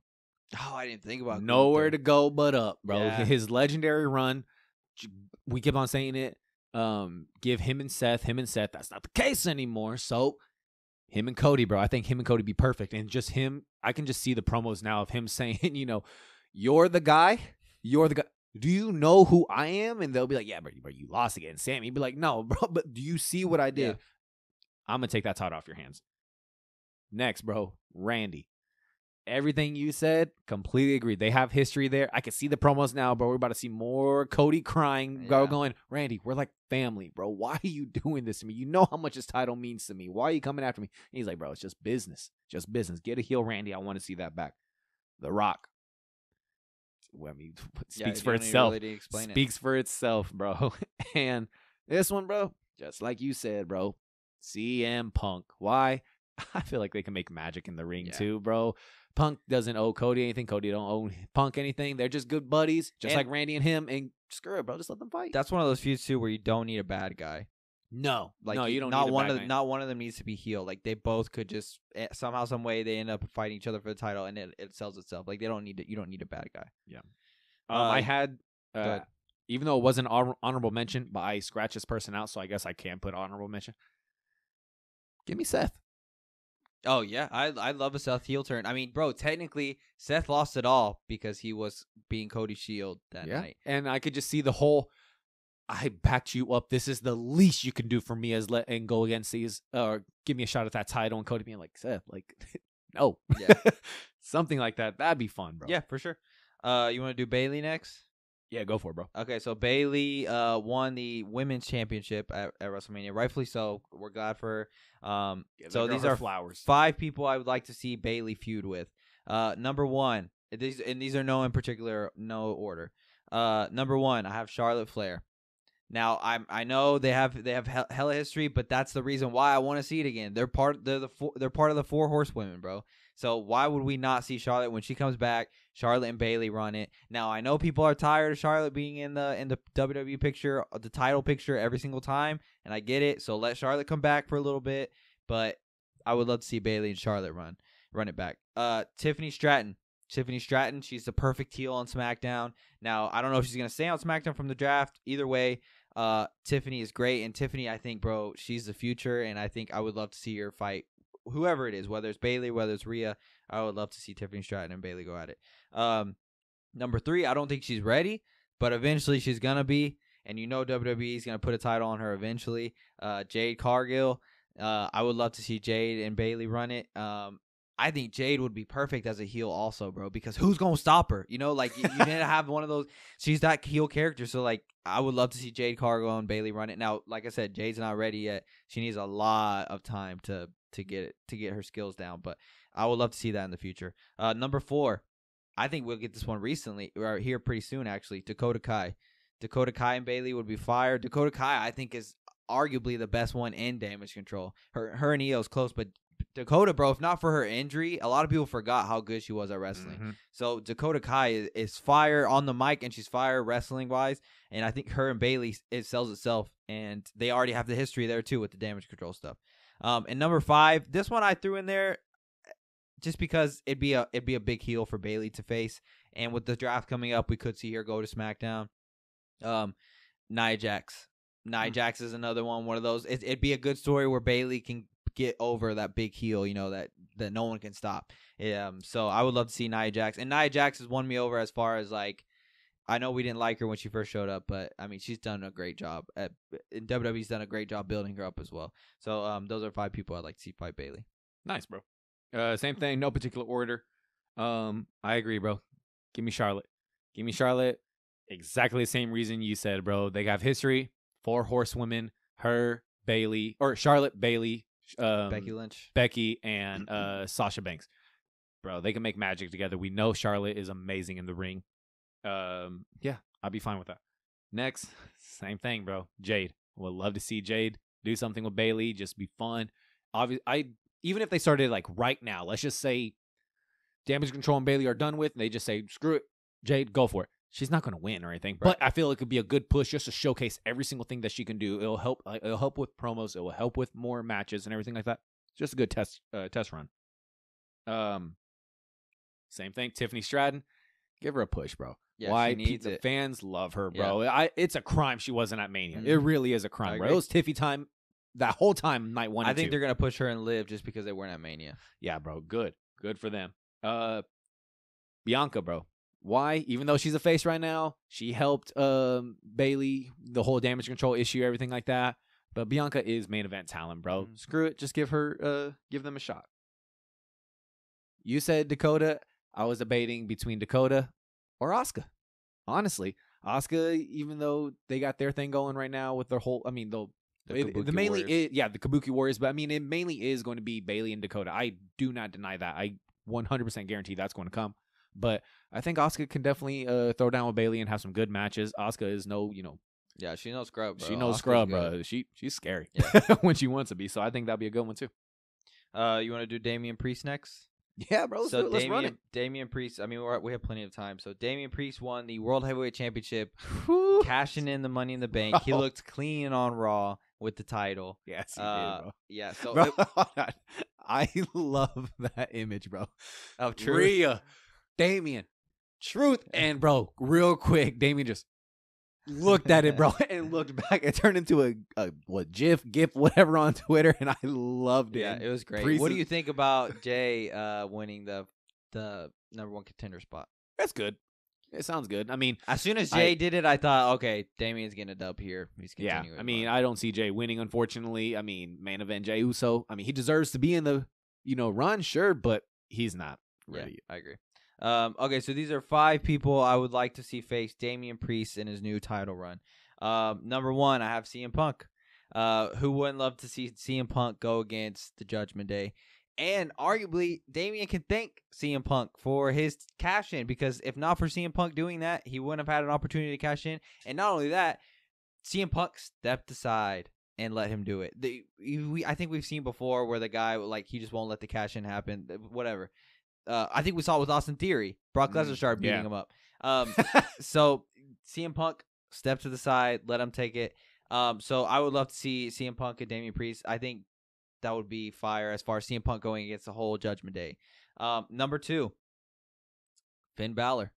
Oh, I didn't think about Nowhere Gunther. to go but up, bro. Yeah. His legendary run. We keep on saying it. Give him and Seth. That's not the case anymore. So him and Cody, bro. I think him and Cody be perfect. And just him, I can just see the promos now of him saying, you're the guy. You're the guy. Do you know who I am? And they'll be like, yeah, bro, you lost again. Sammy be like, no, bro, but do you see what I did? Yeah. I'm going to take that title off your hands. Next, bro, Randy. Everything you said, completely agree. They have history there. I can see the promos now, bro. We're about to see more Cody crying, going, Randy, we're like family, bro. Why are you doing this to me? You know how much this title means to me. Why are you coming after me? And he's like, bro, it's just business. Just business. Get a heel, Randy. I want to see that back. The Rock. Well, I mean, speaks for itself. Speaks for itself, bro. And this one, bro, just like you said, bro, CM Punk. Why? I feel like they can make magic in the ring too, bro. Punk doesn't owe Cody anything. Cody don't owe Punk anything. They're just good buddies, just like Randy and him. And screw it, bro. Just let them fight. That's one of those feuds too where you don't need a bad guy. No, like no, you don't. Not need one a bad of guy. not one of them needs to be heel. Like they both could just somehow, some way, they end up fighting each other for the title, and it sells itself. Like they don't need it. You don't need a bad guy. Yeah. I had, even though it wasn't honorable mention, but I scratched this person out, so I guess I can put honorable mention. Give me Seth. Oh yeah, I love a Seth heel turn. I mean, bro, technically Seth lost it all because he was being Cody's shield that night, and I could just see the whole. I backed you up. This is the least you can do for me as and go against these, or give me a shot at that title, and Cody being like, Seth, like, no, something like that. That'd be fun, bro. Yeah, for sure. You want to do Bayley next? Yeah, go for it, bro. Okay, so Bayley won the women's championship at WrestleMania, rightfully so. We're glad for her. So these are flowers. 5 people I would like to see Bayley feud with. Number 1, these are no in particular, no order. Number 1, I have Charlotte Flair. Now I know they have hella history, but that's the reason why I want to see it again. They're part of the 4 horsewomen, bro. So why would we not see Charlotte when she comes back? Charlotte and Bayley run it. Now I know people are tired of Charlotte being in the WWE picture, the title picture every single time, and I get it. So let Charlotte come back for a little bit, but I would love to see Bayley and Charlotte run it back. Tiffany Stratton, she's the perfect heel on SmackDown. Now I don't know if she's gonna stay on SmackDown from the draft. Either way, Tiffany is great, and Tiffany, I think, bro, she's the future, and I think I would love to see her fight whoever it is, whether it's Bayley, whether it's Rhea. I would love to see Tiffany Stratton and Bayley go at it. Number 3, I don't think she's ready, but eventually she's gonna be, and WWE is gonna put a title on her eventually. Jade Cargill. I would love to see Jade and Bayley run it. I think Jade would be perfect as a heel also, bro, because who's going to stop her? You know, like, you need to have one of those. She's that heel character. So, like, I would love to see Jade Cargill and Bayley run it. Now, like I said, Jade's not ready yet. She needs a lot of time to get her skills down. But I would love to see that in the future. Number 4, I think we'll get this one recently, or here pretty soon, actually. Dakota Kai. Dakota Kai and Bayley would be fire. Dakota Kai, I think, is arguably the best one in Damage Control. Her and Io's close, but Dakota, bro, if not for her injury, a lot of people forgot how good she was at wrestling. Mm-hmm. So Dakota Kai is fire on the mic, and she's fire wrestling-wise. And I think her and Bayley, it sells itself. And they already have the history there, too, with the Damage Control stuff. And number 5, this one I threw in there just because it'd be a big heel for Bayley to face. And with the draft coming up, we could see her go to SmackDown. Nia Jax. Nia Jax is another one of those. It'd be a good story where Bayley can get over that big heel, you know, that no one can stop. So I would love to see Nia Jax. And Nia Jax has won me over as far as, like, I know we didn't like her when she first showed up, but, I mean, she's done a great job. And WWE's done a great job building her up as well. So those are 5 people I'd like to see fight Bayley. Nice, bro. Same thing, no particular order. I agree, bro. Give me Charlotte. Give me Charlotte. Exactly the same reason you said, bro. They have history. 4 horsewomen. Her, Bayley, or Charlotte, Bayley, Becky Lynch, Becky, and Sasha Banks. Bro, they can make magic together. We know Charlotte is amazing in the ring. Yeah, I'd be fine with that. Next, same thing, bro. Jade. Would love to see Jade do something with Bayley. Just be fun. Even if they started like right now, let's just say Damage Control and Bayley are done with, and they just say, screw it, Jade, go for it. She's not going to win or anything, but I feel it could be a good push just to showcase every single thing that she can do. It'll help. It'll help with promos. It will help with more matches and everything like that. It's just a good test run. Same thing. Tiffany Stratton, give her a push, bro. Yeah, why she needs the it. fans love her, bro. Yeah. It's a crime she wasn't at Mania. Mm-hmm. It really is a crime, bro. It was Tiffy time that whole time, night 1 and 2. I think they're gonna push her and Liv just because they weren't at Mania. Yeah, bro. Good for them. Bianca, bro. Why? Even though she's a face right now, she helped Bayley, the whole Damage Control issue, everything like that. But Bianca is main event talent, bro. Mm-hmm. Screw it. Just give them a shot. You said Dakota. I was debating between Dakota or Asuka. Honestly, Asuka, even though they got their thing going right now with their whole, I mean, the Kabuki Warriors, but I mean, it mainly is going to be Bayley and Dakota. I do not deny that. I 100% guarantee that's going to come. But I think Asuka can definitely throw down with Bayley and have some good matches. Asuka is yeah, she knows scrub, bro. She knows scrub, bro. She's scary when she wants to be. So I think that'd be a good one too. You want to do Damian Priest next? Yeah, bro. Let's run it. Damian Priest. I mean, we have plenty of time. So Damian Priest won the World Heavyweight Championship, cashing in the Money in the Bank. He looked clean on Raw with the title. Yes, he did, bro. Yeah. So bro, I love that image, bro. Of Truth. Rhea, Damian, Truth, and bro, real quick, Damian just looked at it, bro, and looked back. It turned into a GIF, whatever on Twitter, and I loved it. Yeah, it was great. What do you think about Jay winning the number 1 contender spot? That's good. It sounds good. I mean, as soon as Jay did it, I thought, okay, Damian's getting a dub here. He's continuing. Yeah, I mean, I don't see Jay winning, unfortunately. I mean, main event Jey Uso. I mean, he deserves to be in the run, sure, but he's not ready. Yeah, I agree. Okay, so these are 5 people I would like to see face Damian Priest in his new title run. Number 1, I have CM Punk. Who wouldn't love to see CM Punk go against the Judgment Day? And arguably, Damian can thank CM Punk for his cash in, because if not for CM Punk doing that, he wouldn't have had an opportunity to cash in. And not only that, CM Punk stepped aside and let him do it. I think we've seen before where the guy, like, he just won't let the cash in happen. Whatever. I think we saw it with Austin Theory. Brock Lesnar started beating him up. So CM Punk stepped to the side, let him take it. So I would love to see CM Punk and Damian Priest. I think that would be fire as far as CM Punk going against the whole Judgment Day. Number 2, Finn Balor.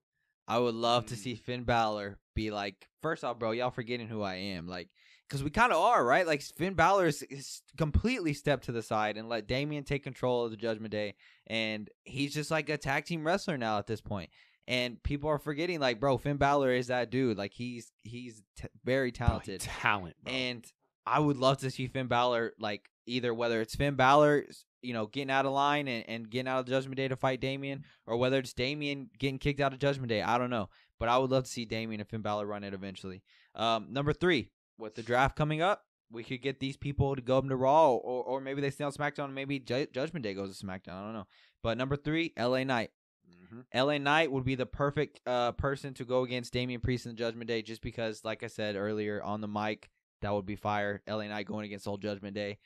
I would love to see Finn Balor be like, first off, bro, y'all forgetting who I am. Like, because we kind of are, right? Like, Finn Balor is completely stepped to the side and let Damian take control of the Judgment Day. And he's just like a tag team wrestler now at this point. And people are forgetting, like, bro, Finn Balor is that dude. Like, he's very talented. Bro, talent, bro. And I would love to see Finn Balor, like, either whether it's Finn Balor, getting out of line and getting out of Judgment Day to fight Damian, or whether it's Damian getting kicked out of Judgment Day. I don't know. But I would love to see Damian and Finn Balor run it eventually. Number 3, with the draft coming up, we could get these people to go up to Raw, or maybe they stay on SmackDown, and maybe Judgment Day goes to SmackDown. I don't know. But number 3, LA Knight. LA Knight would be the perfect person to go against Damian Priest in the Judgment Day, just because, like I said earlier on the mic, that would be fire. LA Knight going against Old Judgment Day.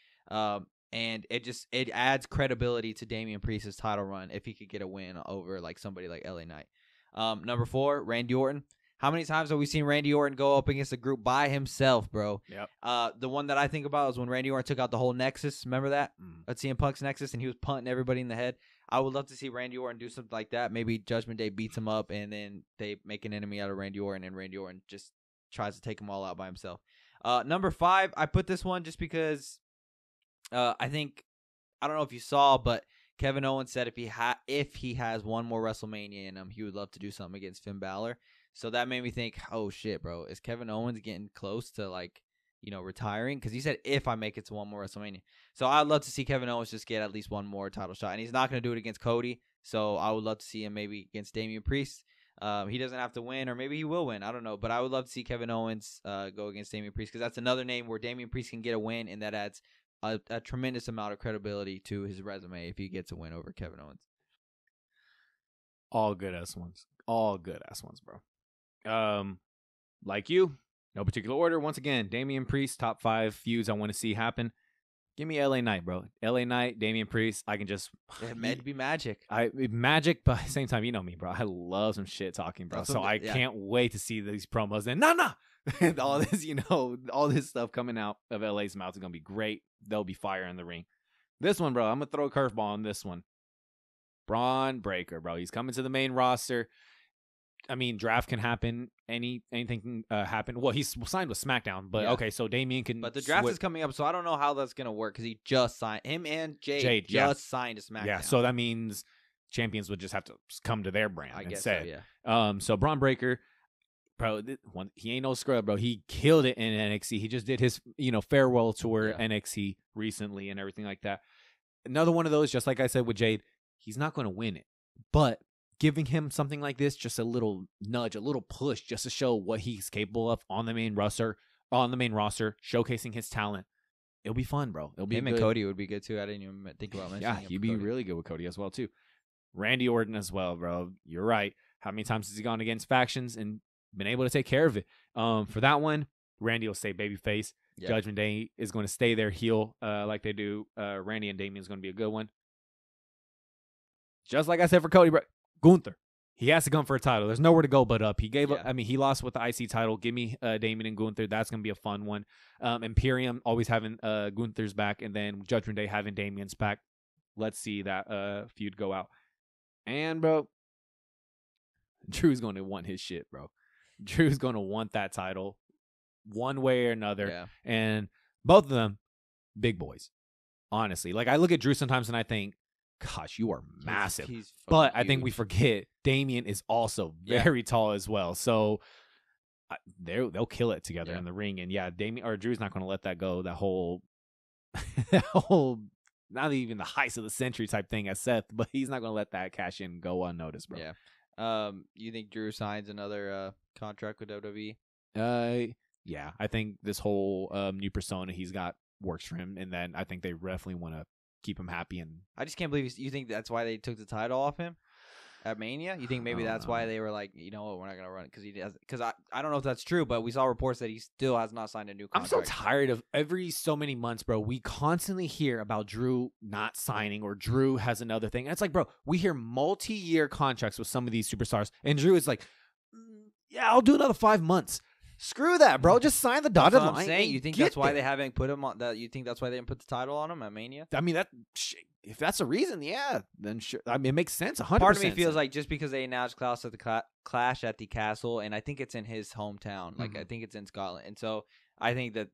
And it adds credibility to Damian Priest's title run if he could get a win over like somebody like LA Knight. Number 4, Randy Orton. How many times have we seen Randy Orton go up against a group by himself, bro? Yep. The one that I think about is when Randy Orton took out the whole Nexus. Remember that? At CM Punk's Nexus, and he was punting everybody in the head. I would love to see Randy Orton do something like that. Maybe Judgment Day beats him up, and then they make an enemy out of Randy Orton, and Randy Orton just tries to take them all out by himself. Number 5, I put this one just because I don't know if you saw, but Kevin Owens said if he has one more WrestleMania in him, he would love to do something against Finn Balor. So that made me think, oh shit, bro, is Kevin Owens getting close to retiring? Because he said if I make it to one more WrestleMania. So I'd love to see Kevin Owens just get at least one more title shot, and he's not going to do it against Cody. So I would love to see him maybe against Damian Priest. He doesn't have to win, or maybe he will win. I don't know, but I would love to see Kevin Owens go against Damian Priest, because that's another name where Damian Priest can get a win, and that adds a tremendous amount of credibility to his resume if he gets a win over Kevin Owens. All good ass ones. All good ass ones, bro. Like you, no particular order. Once again, Damian Priest, top 5 feuds I want to see happen. Give me LA Knight, bro. LA Knight, Damian Priest. I can just it meant to be magic. Magic, but at the same time, you know me, bro. I love some shit talking, bro. So I can't wait to see these promos. And and all this, all this stuff coming out of LA's mouth is gonna be great. They'll be fire in the ring. This one, bro, I'm gonna throw a curveball on this one. Braun Breaker, bro. He's coming to the main roster. I mean, draft can happen. Anything can happen. Well, he's signed with SmackDown, but okay, so Damian can. But the draft is coming up, so I don't know how that's gonna work because he just signed. Him and Jade just signed to SmackDown. Yeah, so that means Champions would just have to come to their brand. I guess so, yeah. So Braun Breaker, bro, he ain't no scrub, bro. He killed it in NXT. He just did his farewell tour NXT recently and everything like that. Another one of those, just like I said with Jade, he's not going to win it, but giving him something like this, just a little nudge, a little push, just to show what he's capable of on the main roster, showcasing his talent. It'll be fun, bro. It'll be him good. and Cody would be good too. I didn't even think about mentioning him. Yeah, he'd be really good with Cody as well too. Randy Orton as well, bro. You're right. How many times has he gone against factions and been able to take care of it? For that one, Randy will stay babyface. Yep. Judgment Day is going to stay there heel like they do. Randy and Damian is going to be a good one. Just like I said for Cody, bro. Gunther, he has to come for a title. There's nowhere to go but up. He gave up. I mean, he lost with the IC title. Give me Damian and Gunther. That's gonna be a fun one. Imperium always having Gunther's back, and then Judgment Day having Damian's back. Let's see that feud go out. And bro, Drew's going to want his shit, bro. Drew's going to want that title one way or another. Yeah. And both of them, big boys. Honestly, like I look at Drew sometimes and I think, gosh, you are massive. But I think we forget Damian is also very tall as well. So they'll kill it together in the ring. And Damian or Drew's not going to let that go. That whole, not even the heist of the century type thing as Seth, but he's not going to let that cash in go unnoticed, bro. Yeah. You think Drew signs another contract with WWE? Yeah. I think this whole new persona he's got works for him, and then I think they definitely want to keep him happy. And I just can't believe you think that's why they took the title off him at Mania. You think maybe that's why they were like, you know what, we're not gonna run it because he does. Because I don't know if that's true, but we saw reports that he still has not signed a new contract. I'm so tired of every so many months, bro. We constantly hear about Drew not signing or Drew has another thing. And it's like, bro, we hear multi-year contracts with some of these superstars, and Drew is like, yeah, I'll do another 5 months. Screw that, bro. Just sign the dotted That's what line. I'm saying. and You think get that's why there. they haven't put him on that? You think that's why they didn't put the title on him at Mania? I mean, if that's a reason, yeah, then sure. I mean, it makes sense. 100%. Part of me feels like just because they announced Clash at the Clash at the Castle, and I think it's in his hometown. Like I think it's in Scotland, and so I think that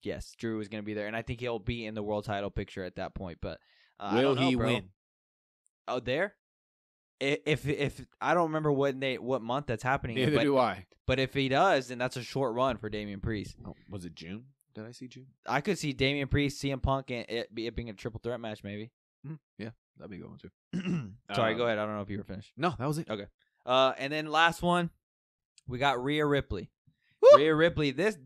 yes, Drew is going to be there, and I think he'll be in the world title picture at that point. But I will don't know, he bro. win? Oh, there. If I don't remember what month that's happening. Neither do I. But if he does, then that's a short run for Damian Priest. Oh, was it June? Did I see June? I could see Damian Priest, CM Punk, and it being a triple threat match, maybe. Yeah, that'd be a good one too. Sorry, go ahead. I don't know if you were finished. No, that was it. Okay. And then last one, we got Rhea Ripley. Woo! Rhea Ripley. This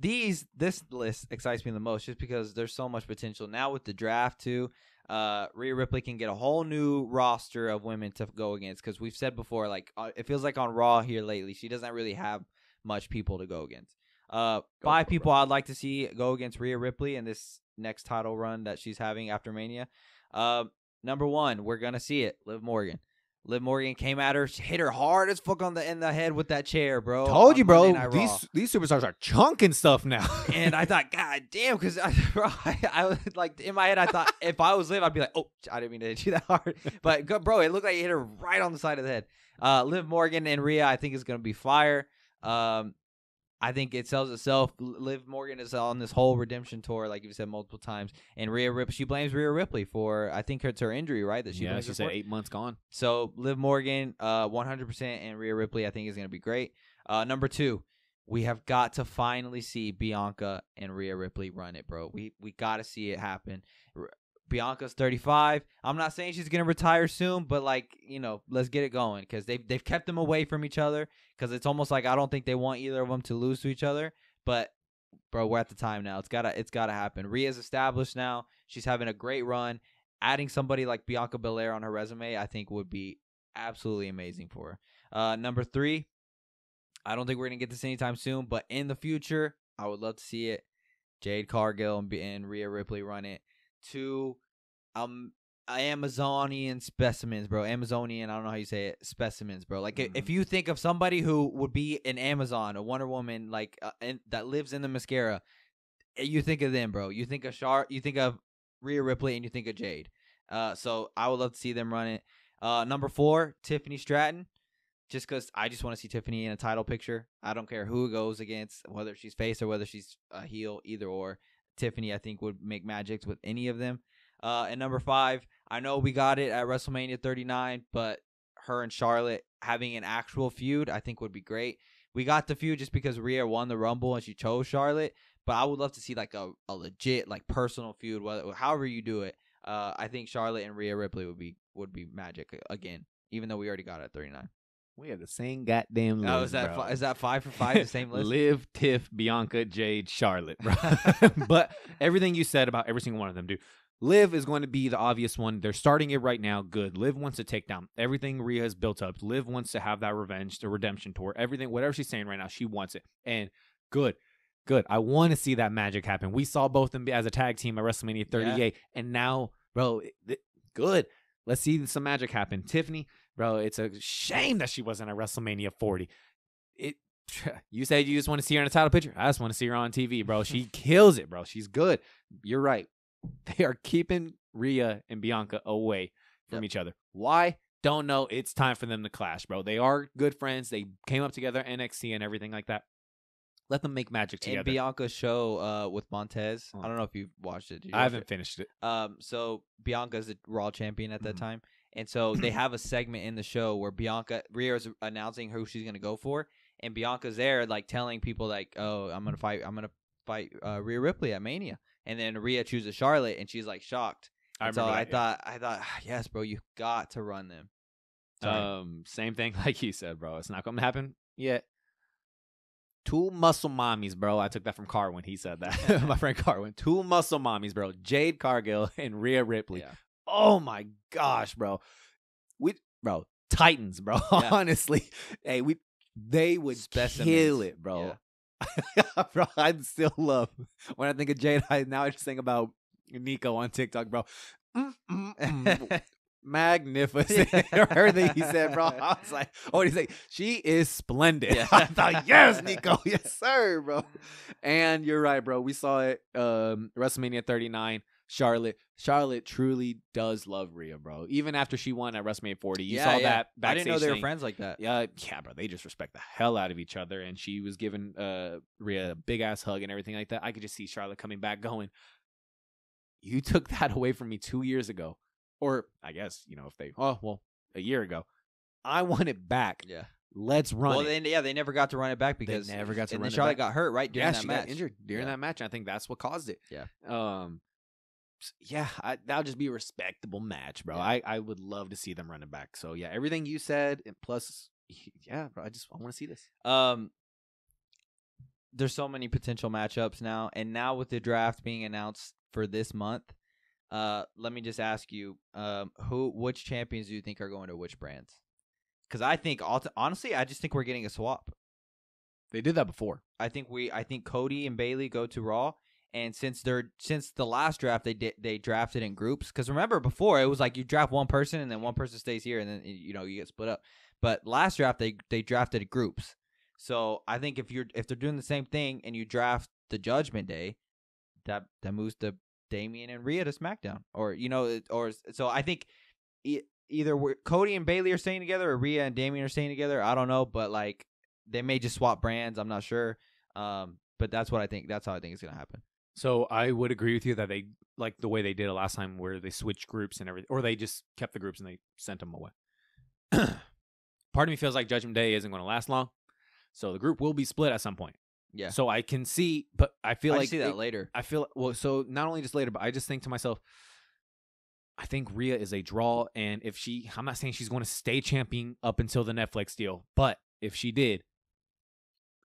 list excites me the most, just because there's so much potential now with the draft too. Rhea Ripley can get a whole new roster of women to go against, because we've said before, like it feels like on Raw here lately, she doesn't really have much people to go against. Five people I'd like to see go against Rhea Ripley in this next title run that she's having after Mania. Number one, we're gonna see it. Liv Morgan. Liv Morgan came at her, hit her hard as fuck in the head with that chair, bro. Told you, bro. Monday Night Raw. These superstars are chunking stuff now. And I thought, God damn, because I was like, in my head, I thought if I was Liv, I'd be like, oh, I didn't mean to hit you that hard. But, bro, it looked like he hit her right on the side of the head. Liv Morgan and Rhea, I think, is going to be fire. I think it sells itself. Liv Morgan is on this whole redemption tour, like you said multiple times. And Rhea Ripley, she blames Rhea Ripley for, I think it's her injury, right? That she yeah, blames she her said for. 8 months gone. So Liv Morgan, 100%, and Rhea Ripley, I think, is going to be great. Number two, we have got to finally see Bianca and Rhea Ripley run it, bro. We got to see it happen. Bianca's 35. I'm not saying she's going to retire soon, but, like, you know, let's get it going, because they've kept them away from each other, because it's almost like I don't think they want either of them to lose to each other. But, bro, we're at the time now. It's gotta happen. Rhea's established now. She's having a great run. Adding somebody like Bianca Belair on her resume, I think, would be absolutely amazing for her. Number three, I don't think we're going to get this anytime soon, but in the future, I would love to see it. Jade Cargill and Rhea Ripley run it. Two, Amazonian specimens, bro. Amazonian, I don't know how you say it. Specimens, bro. Like, if you think of somebody who would be an Amazon, a Wonder Woman, like, that lives in the mascara, you think of them, bro. You think of you think of Rhea Ripley, and you think of Jade. So I would love to see them run it. Number four, Tiffany Stratton. Just because I just want to see Tiffany in a title picture. I don't care who it goes against, whether she's face or whether she's a heel, either or. Tiffany, I think, would make magics with any of them. And number five, I know we got it at WrestleMania 39, but her and Charlotte having an actual feud, I think, would be great. We got the feud just because Rhea won the Rumble and she chose Charlotte, but I would love to see like a legit, like, personal feud, however you do it. I think Charlotte and Rhea Ripley would be magic again, even though we already got it at 39. We have the same goddamn list. Oh, is that 5 for 5, the same list? Liv, Tiff, Bianca, Jade, Charlotte, bro. But everything you said about every single one of them, dude. Liv is going to be the obvious one. They're starting it right now. Good. Liv wants to take down everything Rhea has built up. Liv wants to have that revenge, the redemption tour, everything, whatever she's saying right now, she wants it. And good. I want to see that magic happen. We saw both of them as a tag team at WrestleMania 38, and now, bro, good. Let's see some magic happen. Tiffany, bro, it's a shame that she wasn't at WrestleMania 40. You said you just want to see her in a title picture. I just want to see her on TV, bro. She kills it, bro. She's good. You're right. They are keeping Rhea and Bianca away from each other. Why? Don't know. It's time for them to clash, bro. They are good friends. They came up together, NXT and everything like that. Let them make magic together. And Bianca's show with Montez. I don't know if you've watched it. I haven't finished it. So Bianca's the Raw champion at that time. And so they have a segment in the show where Rhea is announcing who she's going to go for. And Bianca's there, like, telling people, like, oh, I'm going to fight Rhea Ripley at Mania. And then Rhea chooses Charlotte, and she's, like, shocked. I thought, yes, bro, you got to run them. Same thing like you said, bro. It's not going to happen yet. Two muscle mommies, bro. I took that from Carwin. He said that. My friend Carwin. Two muscle mommies, bro. Jade Cargill and Rhea Ripley. Yeah. Oh, my gosh, bro. Titans, bro. Yeah. Honestly. Hey, they would kill it, bro. Yeah. Bro, I still love when I think of Jade. I just think about Nico on TikTok, bro. magnificent. I heard that he said, bro. I was like, oh, he's like, she is splendid. I thought, yes, Nico, yes, sir, bro. And you're right, bro. We saw it. WrestleMania 39. Charlotte truly does love Rhea, bro. Even after she won at WrestleMania 40, you saw that backstage. I didn't know they were thing. friends like that. Yeah, bro. They just respect the hell out of each other, and she was giving Rhea a big ass hug and everything like that. I could just see Charlotte coming back, going, "You took that away from me 2 years ago." Or I guess, a year ago. I want it back. Yeah. Let's run it. They never got to run it back because they never got to run it back. And Charlotte got hurt, right? During that she match. got injured during that match. I think that's what caused it. Yeah. That'll just be a respectable match, bro. Yeah. I would love to see them running back. So, yeah, everything you said, and plus, yeah, bro, I want to see this. There's so many potential matchups now, and now with the draft being announced for this month, let me just ask you, which champions do you think are going to which brands? Because I think, honestly, I just think we're getting a swap. They did that before. I think Cody and Bayley go to Raw, and since the last draft they drafted in groups. Because remember before it was like you draft one person and then one person stays here and then you get split up. But last draft they drafted groups. So I think if they're doing the same thing and you draft the Judgment Day, that moves the Damian and Rhea to SmackDown, or so I think either Cody and Bayley are staying together or Rhea and Damian are staying together. I don't know, but like they may just swap brands. I'm not sure, but that's what I think. That's how I think it's gonna happen. So I would agree with you that they like the way they did it last time, where they switched groups and everything, or they just kept the groups and they sent them away. Part of me feels like Judgment Day isn't going to last long, so the group will be split at some point. Yeah. So I can see, but I feel like see that later. I feel so not only just later, but I just think to myself, I think Rhea is a draw, and if I'm not saying she's going to stay champion up until the Netflix deal, but if she did,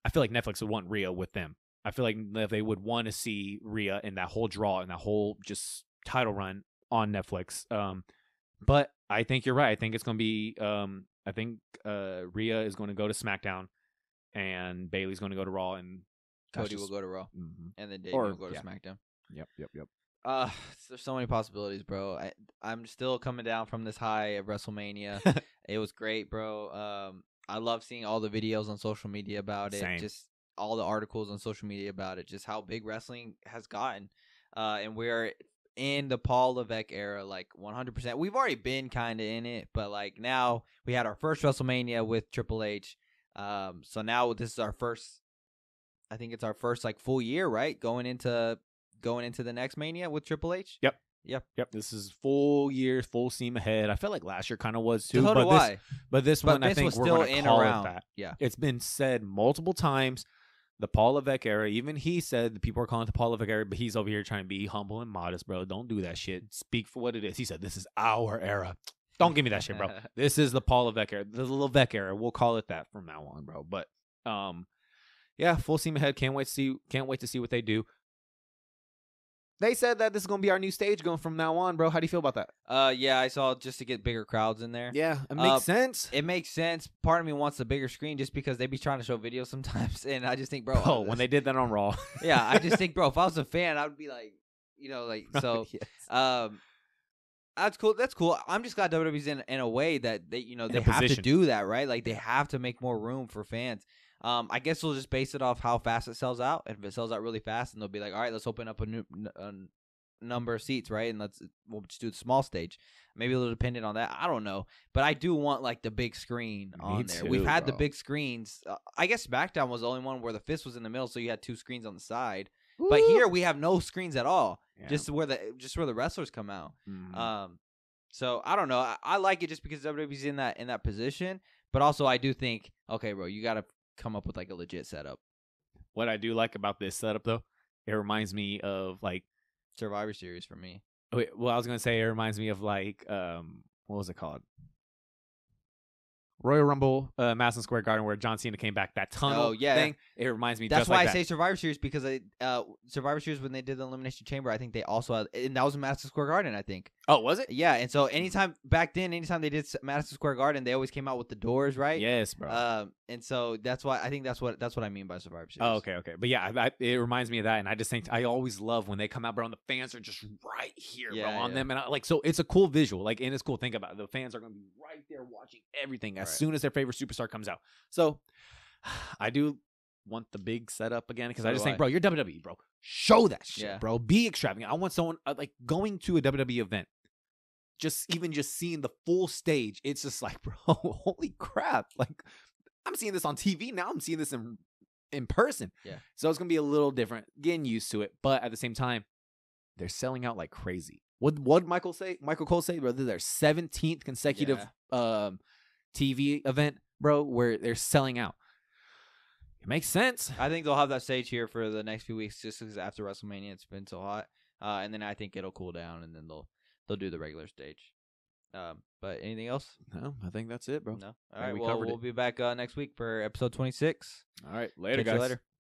I feel like Netflix would want Rhea with them. I feel like they would want to see Rhea in that whole draw and that whole just title run on Netflix. But I think you're right. I think it's going to be. I think Rhea is going to go to SmackDown, and Bayley's going to go to Raw, and Cody will go to Raw, and then Dave will go to SmackDown. Yep. There's so many possibilities, bro. I'm still coming down from this high of WrestleMania. It was great, bro. I love seeing all the videos on social media about it. Same. Just all the articles on social media about it. Just how big wrestling has gotten. And we're in the Paul Levesque era, like 100%. We've already been kind of in it, but like now we had our first WrestleMania with Triple H. So now this is our first. I think it's our first like full year, right? Going into the next Mania with Triple H. Yep. This is full year, full steam ahead. I felt like last year kind of was too. But this one, I think we're going to call it that. Yeah. It's been said multiple times. The Paul Levesque era. Even he said the people are calling it the Paul Levesque era, but he's over here trying to be humble and modest, bro. Don't do that shit. Speak for what it is. He said, "This is our era." Don't give me that shit, bro. This is the Paul Levesque era. The Levesque era. We'll call it that from now on, bro. But yeah, full steam ahead. Can't wait to see what they do. They said that this is going to be our new stage going from now on, bro. How do you feel about that? Yeah, I saw just to get bigger crowds in there. Yeah, it makes sense. It makes sense. Part of me wants the bigger screen just because they be trying to show videos sometimes, and I just think, bro. Oh, when they did that on Raw. Yeah, I just think, bro, if I was a fan, I would be like, so. Yes. That's cool. That's cool. I'm just glad WWE's in a way that they have to do that, right? Like they have to make more room for fans. I guess we'll just base it off how fast it sells out. If it sells out really fast, and they'll be like, all right, let's open up a new number of seats, right? And we'll just do the small stage. Maybe a little dependent on that. I don't know, but I do want like the big screen on there. We've had the big screens. I guess SmackDown was the only one where the fist was in the middle, so you had two screens on the side. Ooh. But here we have no screens at all. Yeah. Just where the wrestlers come out. Mm-hmm. So I don't know. I like it just because WWE's in that position, but also I do think, okay, bro, you got to come up with like a legit setup. What I do like about this setup though, it reminds me of like Survivor Series for me. Well, I was gonna say it reminds me of like what was it called? Royal Rumble, Madison Square Garden, where John Cena came back. That tunnel thing. It reminds me. That's just why like I say Survivor Series, because Survivor Series, when they did the Elimination Chamber, I think they also had, and that was in Madison Square Garden, I think. Oh, was it? Yeah, and so anytime they did Madison Square Garden, they always came out with the doors, right? Yes, bro. And so that's why I think that's what I mean by Survivor Series. Oh, okay. But yeah, it reminds me of that, and I just think I always love when they come out, bro, and the fans are just right here, bro, on them, and so it's a cool visual, like, and it's cool. Think about it. The fans are gonna be right there watching everything as soon as their favorite superstar comes out. So I do want the big setup again, because I just think, bro, you're WWE, bro. Show that shit, bro. Be extravagant. I want someone like going to a WWE event. Just seeing the full stage, it's just like, bro, holy crap! Like, I'm seeing this on TV now. I'm seeing this in person. Yeah. So it's gonna be a little different, getting used to it. But at the same time, they're selling out like crazy. What Michael Cole say, brother? Their 17th consecutive TV event, bro, where they're selling out. It makes sense. I think they'll have that stage here for the next few weeks, just because after WrestleMania it's been so hot, and then I think it'll cool down, and then they'll do the regular stage. But anything else? No, I think that's it, bro. No. All right. Well, we'll be back next week for episode 26. All right. Later, Catch guys. you later.